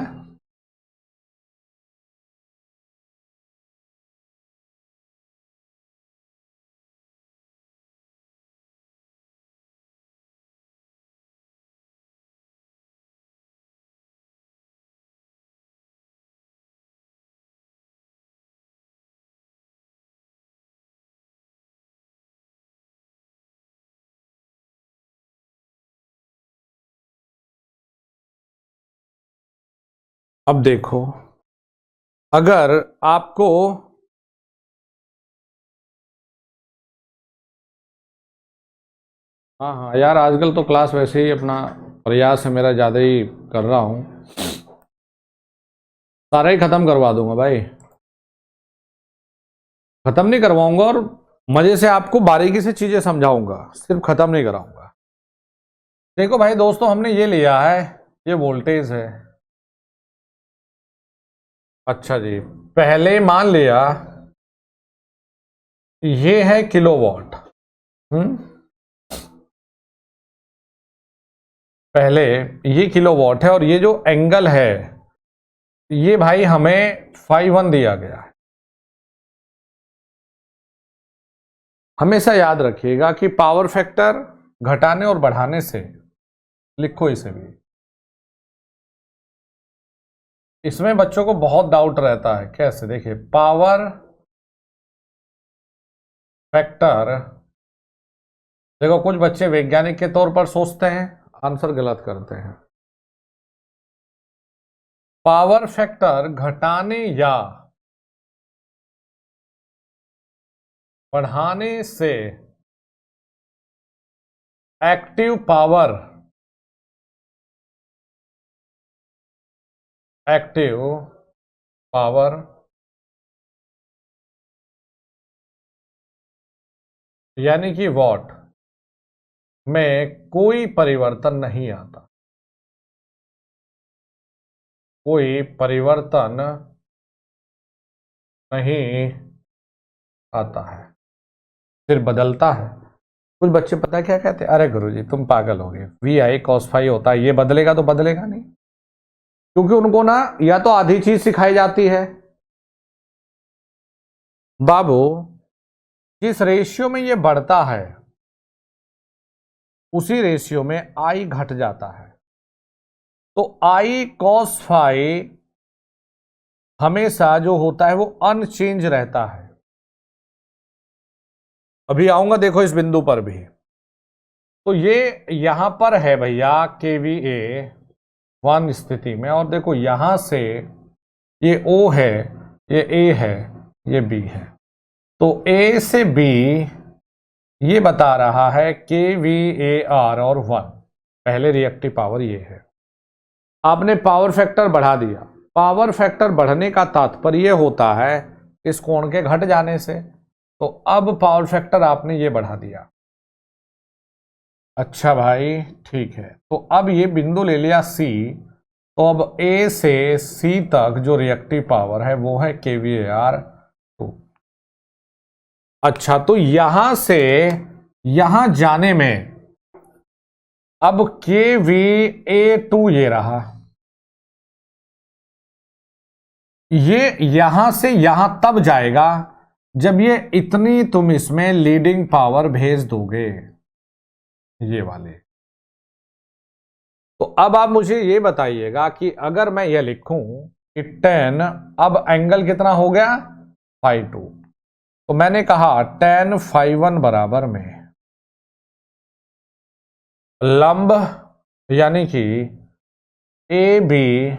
अब देखो, अगर आपको हाँ हाँ यार, आजकल तो क्लास वैसे ही अपना प्रयास है मेरा, ज़्यादा ही कर रहा हूँ, सारा ही ख़त्म करवा दूंगा भाई। ख़त्म नहीं करवाऊंगा और मज़े से आपको बारीकी से चीज़ें समझाऊंगा, सिर्फ ख़त्म नहीं कराऊंगा। देखो भाई दोस्तों, हमने ये लिया है, ये वोल्टेज है। अच्छा जी, पहले मान लिया ये है किलोवाट। हम्म, पहले ये किलोवाट है और ये जो एंगल है ये भाई हमें φ1 दिया गया है। हमेशा याद रखिएगा कि पावर फैक्टर घटाने और बढ़ाने से, लिखो इसे भी, इसमें बच्चों को बहुत डाउट रहता है। कैसे? देखिए, पावर फैक्टर, देखो कुछ बच्चे वैज्ञानिक के तौर पर सोचते हैं, आंसर गलत करते हैं। पावर फैक्टर घटाने या बढ़ाने से एक्टिव पावर, एक्टिव पावर यानी कि वॉट में कोई परिवर्तन नहीं आता, कोई परिवर्तन नहीं आता है, सिर्फ बदलता है। कुछ बच्चे पता है क्या कहते हैं, अरे गुरुजी तुम पागल हो गए, वी आई कॉस फाई होता है, ये बदलेगा तो बदलेगा नहीं। क्योंकि उनको ना या तो आधी चीज सिखाई जाती है, बाबू जिस रेशियो में ये बढ़ता है उसी रेशियो में आई घट जाता है। तो आई कॉस फाई हमेशा जो होता है वो अनचेंज रहता है। अभी आऊंगा देखो इस बिंदु पर भी। तो ये यहां पर है भैया केवीए 1 स्थिति में, और देखो यहां से ये O है, ये A है, ये B है। तो A से B ये बता रहा है kVAR और 1, पहले रिएक्टिव पावर ये है। आपने पावर फैक्टर बढ़ा दिया, पावर फैक्टर बढ़ने का तात्पर्य होता है इस कोण के घट जाने से। तो अब पावर फैक्टर आपने ये बढ़ा दिया। अच्छा भाई ठीक है, तो अब ये बिंदु ले लिया C, तो अब A से C तक जो रिएक्टिव पावर है वो है kVAR 2। अच्छा, तो यहां से यहां जाने में अब kVA2 ये रहा, ये यहां से यहां तब जाएगा जब ये इतनी तुम इसमें लीडिंग पावर भेज दोगे, ये वाले। तो अब आप मुझे ये बताइएगा कि अगर मैं ये लिखूं कि 10, अब एंगल कितना हो गया φ2, तो मैंने कहा tan φ1 बराबर में लंब यानी कि ए बी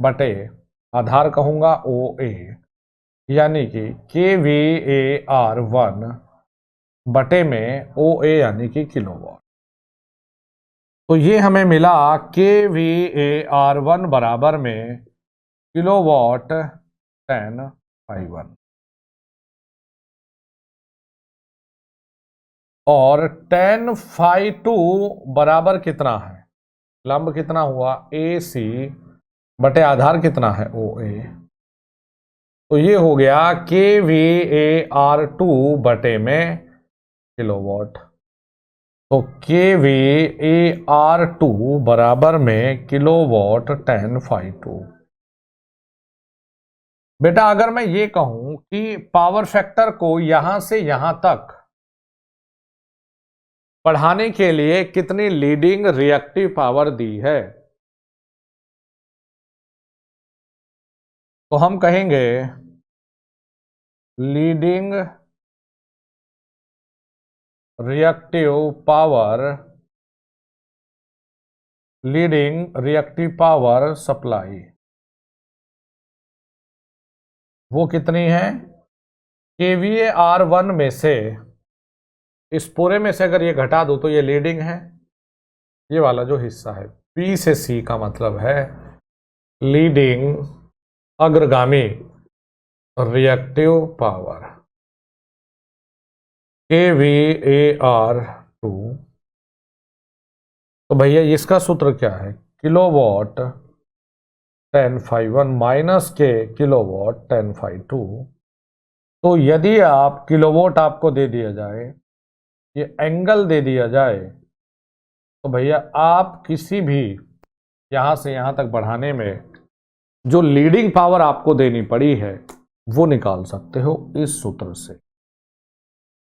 बटे आधार कहूंगा ओ ए, यानी कि kVAR1 बटे में ओ ए यानी कि किलोवाट। तो ये हमें मिला kVAR1 बराबर में किलोवाट tan φ1, और tan φ2 बराबर कितना है, लंब कितना हुआ AC बटे आधार कितना है OA। तो ये हो गया kVAR2 बटे में किलोवाट। तो kVAR2 बराबर में किलोवाट tan φ2। बेटा अगर मैं ये कहूं कि पावर फैक्टर को यहां से यहां तक बढ़ाने के लिए कितनी लीडिंग रिएक्टिव पावर दी है, तो हम कहेंगे leading reactive power, leading reactive power supply. वो कितनी है, केवीए R1 में से, इस पूरे में से अगर ये घटा दो तो ये लीडिंग है, ये वाला जो हिस्सा है B से C का मतलब है लीडिंग, अग्रगामी रिएक्टिव पावर kVAR2। तो भैया इसका सूत्र क्या है, किलोवाट 10/1 माइनस के किलोवाट 10/2। तो यदि आप किलोवाट आपको दे दिया जाए, ये एंगल दे दिया जाए, तो भैया आप किसी भी यहां से यहां तक बढ़ाने में जो लीडिंग पावर आपको देनी पड़ी है वो निकाल सकते हो इस सूत्र से।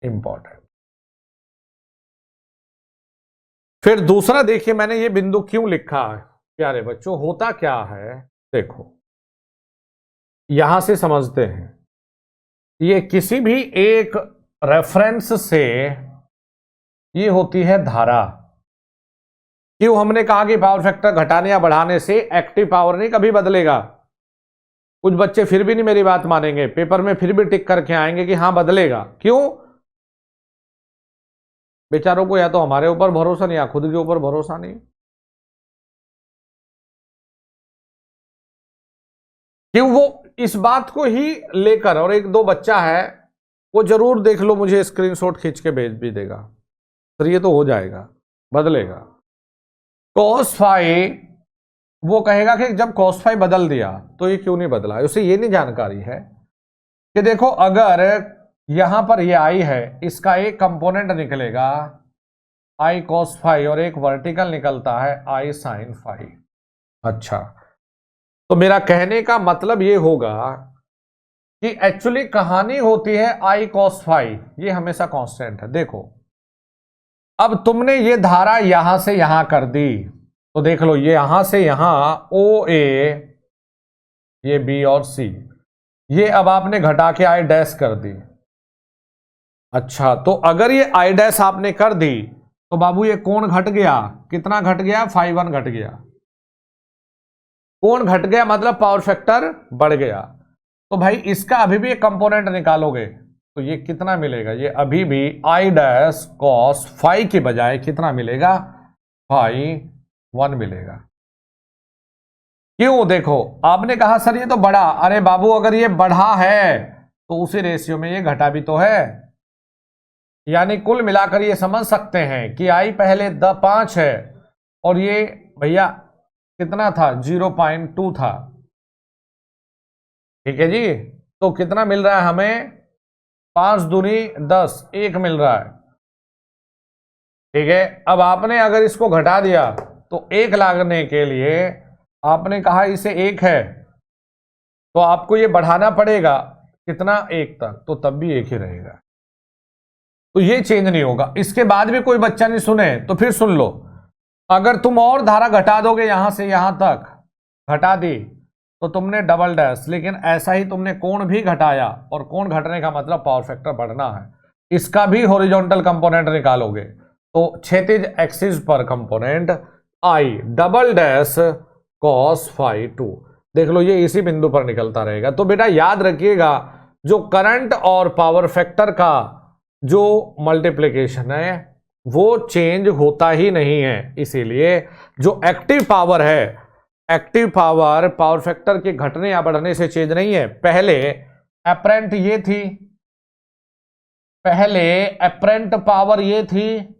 इंपॉर्टेंट। फिर दूसरा देखिए, मैंने ये बिंदु क्यों लिखा है प्यारे बच्चों, होता क्या है, देखो यहां से समझते हैं, ये किसी भी एक रेफरेंस से ये होती है धारा। क्यों हमने कहा कि पावर फैक्टर घटाने या बढ़ाने से एक्टिव पावर नहीं कभी बदलेगा। कुछ बच्चे फिर भी नहीं मेरी बात मानेंगे, पेपर में फिर भी टिक करके आएंगे कि हां बदलेगा। क्यों, बेचारों को या तो हमारे ऊपर भरोसा नहीं या खुद के ऊपर भरोसा नहीं। क्यों, वो इस बात को ही लेकर, और एक दो बच्चा है वो जरूर देख लो, मुझे स्क्रीनशॉट खींच के भेज भी देगा, फिर ये तो हो जाएगा, बदलेगा। कॉस फाई, वो कहेगा कि जब कॉस फाई बदल दिया तो ये क्यों नहीं बदला, उसे ये नहीं जानकारी है कि देखो अगर यहां पर ये आई है, इसका एक कंपोनेंट निकलेगा आई कॉस फाई और एक वर्टिकल निकलता है आई साइन फाई। अच्छा, तो मेरा कहने का मतलब ये होगा कि एक्चुअली कहानी होती है आई कॉस फाई, ये हमेशा कांस्टेंट है। देखो अब तुमने ये धारा यहां से यहां कर दी, तो देख लो ये यहां से यहां ओ ए, ये बी और सी, ये अब आपने घटा के आई डैश कर दी। अच्छा, तो अगर ये आई डैश आपने कर दी तो बाबू ये कोण घट गया, कितना घट गया, φ1 घट गया। कोण घट गया मतलब पावर फैक्टर बढ़ गया। तो भाई इसका अभी भी एक कंपोनेंट निकालोगे तो ये कितना मिलेगा, ये अभी भी आई डैश कॉस फाई के बजाय कितना मिलेगा, φ1 मिलेगा। क्यों, देखो आपने कहा सर ये तो बढ़ा, अरे बाबू अगर ये बढ़ा है तो उसी रेशियो में ये घटा भी तो है। यानी कुल मिलाकर ये समझ सकते हैं कि आई पहले 5 है और ये भैया कितना था, 0.2 था। ठीक है जी, तो कितना मिल रहा है हमें, 5 दूनी 10, 1 मिल रहा है। ठीक है, अब आपने अगर इसको घटा दिया तो 1 लाने के लिए आपने कहा इसे 1 है, तो आपको ये बढ़ाना पड़ेगा कितना, 1 तक, तो तब भी 1 ही रहेगा। तो ये चेंज नहीं होगा। इसके बाद भी कोई बच्चा नहीं सुने तो फिर सुन लो, अगर तुम और धारा घटा दोगे यहां से यहां तक, घटा दी तो तुमने डबल डैश, लेकिन ऐसा ही तुमने कोण भी घटाया, और कोण घटने का मतलब पावर फैक्टर बढ़ना है, इसका भी हॉरिजॉन्टल कंपोनेंट निकालोगे तो क्षैतिज एक्सिस पर component I double dash cos φ2। देख लो ये इसी बिंदु पर निकलता रहेगा। तो बेटा याद रखिएगा, जो करंट और पावर फैक्टर का जो मल्टीप्लिकेशन है वो चेंज होता ही नहीं है। इसीलिए जो एक्टिव पावर है, एक्टिव पावर पावर फैक्टर के घटने या बढ़ने से चेंज नहीं है। पहले एपरेंट ये थी, पहले एपरेंट पावर ये थी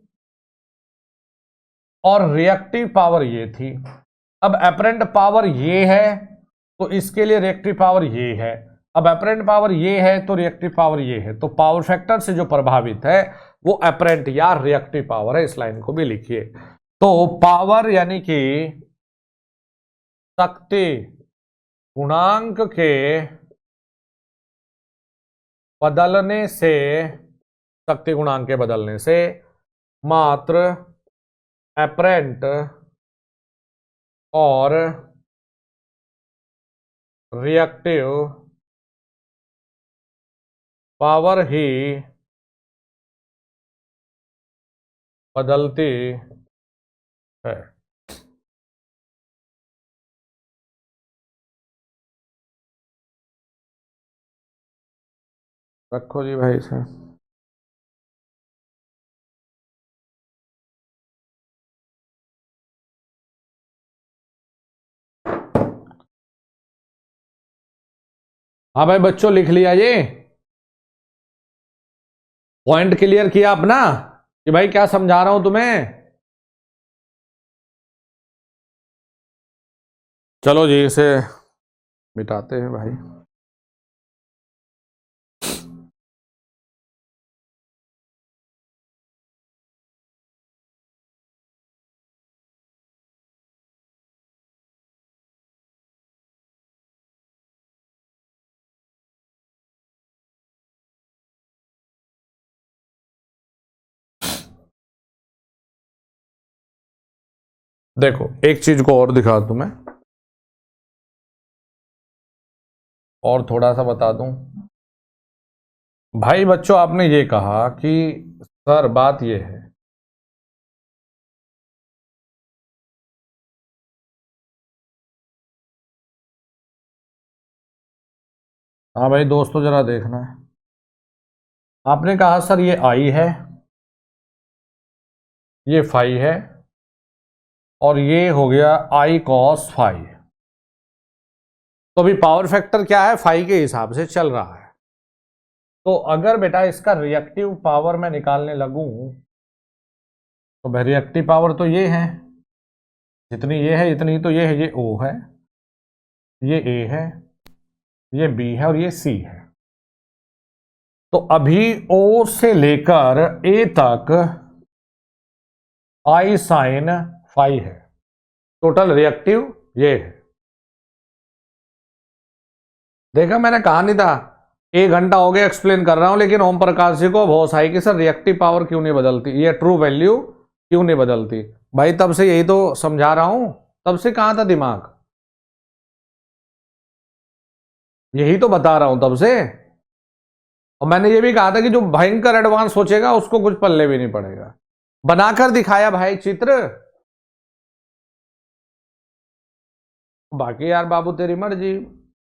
और रिएक्टिव पावर ये थी। अब एपरेंट पावर ये है तो इसके लिए रिएक्टिव पावर ये है, अब एपरेंट पावर ये है तो रिएक्टिव पावर ये है। तो पावर फैक्टर से जो प्रभावित है वो एपरेंट या रिएक्टिव पावर है। इस लाइन को भी लिखिए। तो पावर यानी कि शक्ति गुणांक के बदलने से, शक्ति गुणांक के बदलने से मात्र एपरेंट और रिएक्टिव पावर ही बदलती है। रखो जी भाई से। हाँ भाई बच्चों, लिख लिया ये पॉइंट, क्लियर किया अपना कि भाई क्या समझा रहा हूं तुम्हें। चलो जी इसे मिटाते हैं भाई। देखो एक चीज को और दिखा दूं मैं, और थोड़ा सा बता दूं भाई। बच्चों आपने ये कहा कि सर बात ये है, हाँ भाई दोस्तों जरा देखना है। आपने कहा सर ये आई है, ये फाई है, और ये हो गया आई कॉस फाई। तो अभी पावर फैक्टर क्या है, फाई के हिसाब से चल रहा है। तो अगर बेटा इसका रिएक्टिव पावर मैं निकालने लगूं तो भाई रिएक्टिव पावर तो ये है, जितनी ये है इतनी तो ये है, ये ओ है, ये ए है, ये बी है और ये सी है। तो अभी ओ से लेकर ए तक आई साइन फाई है, टोटल रिएक्टिव ये है। देखा मैंने कहा नहीं था, 1 घंटा हो गया एक्सप्लेन कर रहा हूं, लेकिन ओम प्रकाश जी को बहुत सारी कि सर रिएक्टिव पावर क्यों नहीं बदलती, ये ट्रू वैल्यू क्यों नहीं बदलती। भाई तब से यही तो समझा रहा हूं, तब से कहां था दिमाग, यही तो बता रहा हूं तब से। और मैंने ये भी कहा था कि जो भयंकर एडवांस सोचेगा उसको कुछ पल्ले भी नहीं पड़ेगा। बनाकर दिखाया भाई चित्र। बाकी यार बाबू तेरी मर्जी,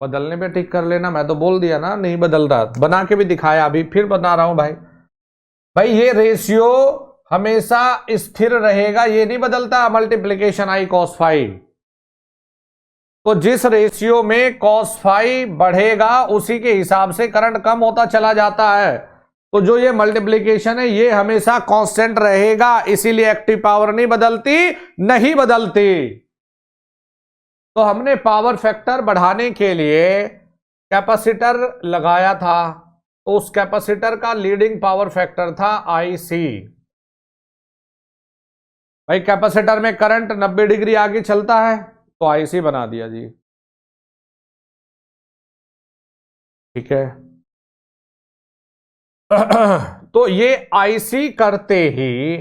बदलने पे ठीक कर लेना, मैं तो बोल दिया ना नहीं बदल रहा, बना के भी दिखाया, अभी फिर बता रहा हूं भाई। भाई ये रेशियो हमेशा स्थिर रहेगा, ये नहीं बदलता, मल्टीप्लीकेशन आई कॉस फाइव। तो जिस रेशियो में कॉस फाइव बढ़ेगा उसी के हिसाब से करंट कम होता चला जाता है। तो जो ये मल्टीप्लीकेशन है ये हमेशा कांस्टेंट रहेगा, इसीलिए एक्टिव पावर नहीं बदलती, नहीं बदलती। तो हमने पावर फैक्टर बढ़ाने के लिए कैपेसिटर लगाया था, तो उस कैपेसिटर का लीडिंग पावर फैक्टर था आईसी। भाई कैपेसिटर में करंट 90 डिग्री आगे चलता है तो आईसी बना दिया जी, ठीक है। तो ये आईसी करते ही,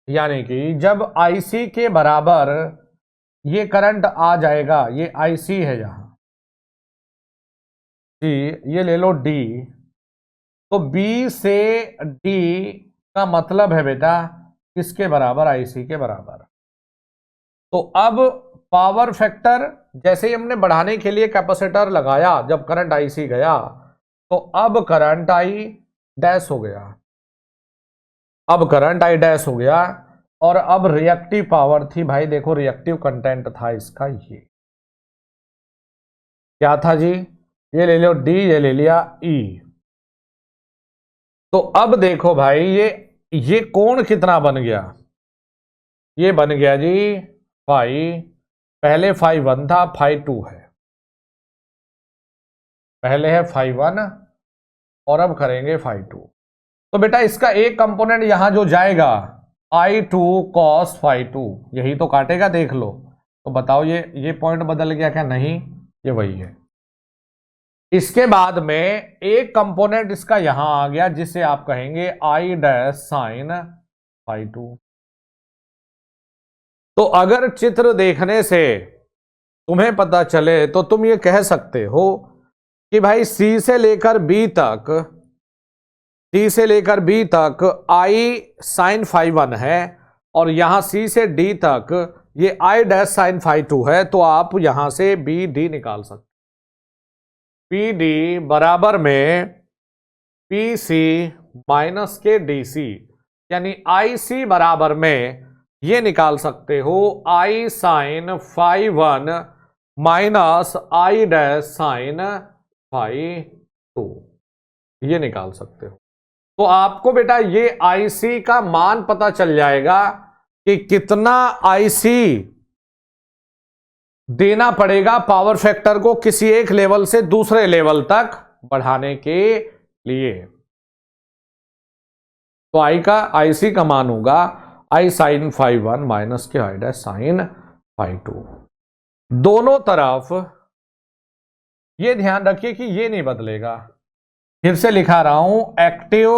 यानी कि जब आईसी के बराबर ये करंट आ जाएगा, ये आईसी है यहां डी, ये ले लो डी, तो बी से डी का मतलब है बेटा किसके बराबर, आईसी के बराबर। तो अब पावर फैक्टर जैसे ही हमने बढ़ाने के लिए कैपेसिटर लगाया, जब करंट आईसी गया तो अब करंट आई डैश हो गया, अब करंट आई डैश हो गया। और अब रिएक्टिव पावर थी भाई, देखो रिएक्टिव कंटेंट था इसका, ये क्या था जी, ये ले लो डी, ये ले लिया ई। तो अब देखो भाई ये कोण कितना बन गया, ये बन गया जी फाई, पहले फाई 1 था, फाई 2 है, पहले है फाई 1 और अब करेंगे फाई 2। तो बेटा इसका एक कंपोनेंट यहां जो जाएगा I2 cos फाई 2, यही तो काटेगा, देख लो। तो बताओ ये पॉइंट बदल गया क्या, नहीं ये वही है। इसके बाद में एक कंपोनेंट इसका यहां आ गया जिसे आप कहेंगे आई डैश साइन फाई 2। तो अगर चित्र देखने से तुम्हें पता चले तो तुम ये कह सकते हो कि भाई सी से लेकर बी तक, सी से लेकर बी तक आई साइन फाई 1 है, और यहां सी से डी तक ये आई डैश साइन फाई 2 है। तो आप यहां से बी डी निकाल सकते, पी डी बराबर में PC माइनस के DC, यानी IC बराबर में ये निकाल सकते हो I sine phi 1 minus I dash sine phi 2, ये निकाल सकते हो। तो आपको बेटा ये IC का मान पता चल जाएगा कि कितना IC देना पड़ेगा पावर फैक्टर को किसी एक लेवल से दूसरे लेवल तक बढ़ाने के लिए। तो IC का मान होगा I साइन फाई 1 माइनस के I डैश साइन फाई 2। दोनों तरफ ये ध्यान रखिए कि ये नहीं बदलेगा। फिर से लिखा रहा हूं, एक्टिव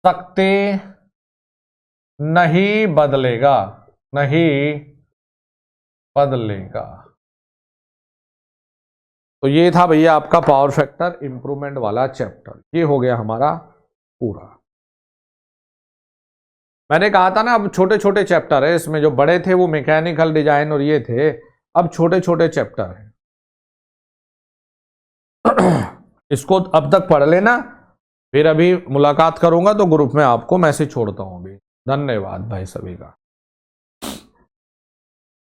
शक्ति नहीं बदलेगा, नहीं बदलेगा। तो ये था भैया आपका पावर फैक्टर इंप्रूवमेंट वाला चैप्टर, ये हो गया हमारा पूरा। मैंने कहा था ना अब छोटे छोटे चैप्टर है इसमें, जो बड़े थे वो मैकेनिकल डिजाइन और ये थे, अब छोटे छोटे चैप्टर हैं। इसको अब तक पढ़ लेना, फिर अभी मुलाकात करूंगा तो ग्रुप में आपको मैसेज छोड़ता हूं अभी। धन्यवाद भाई सभी का।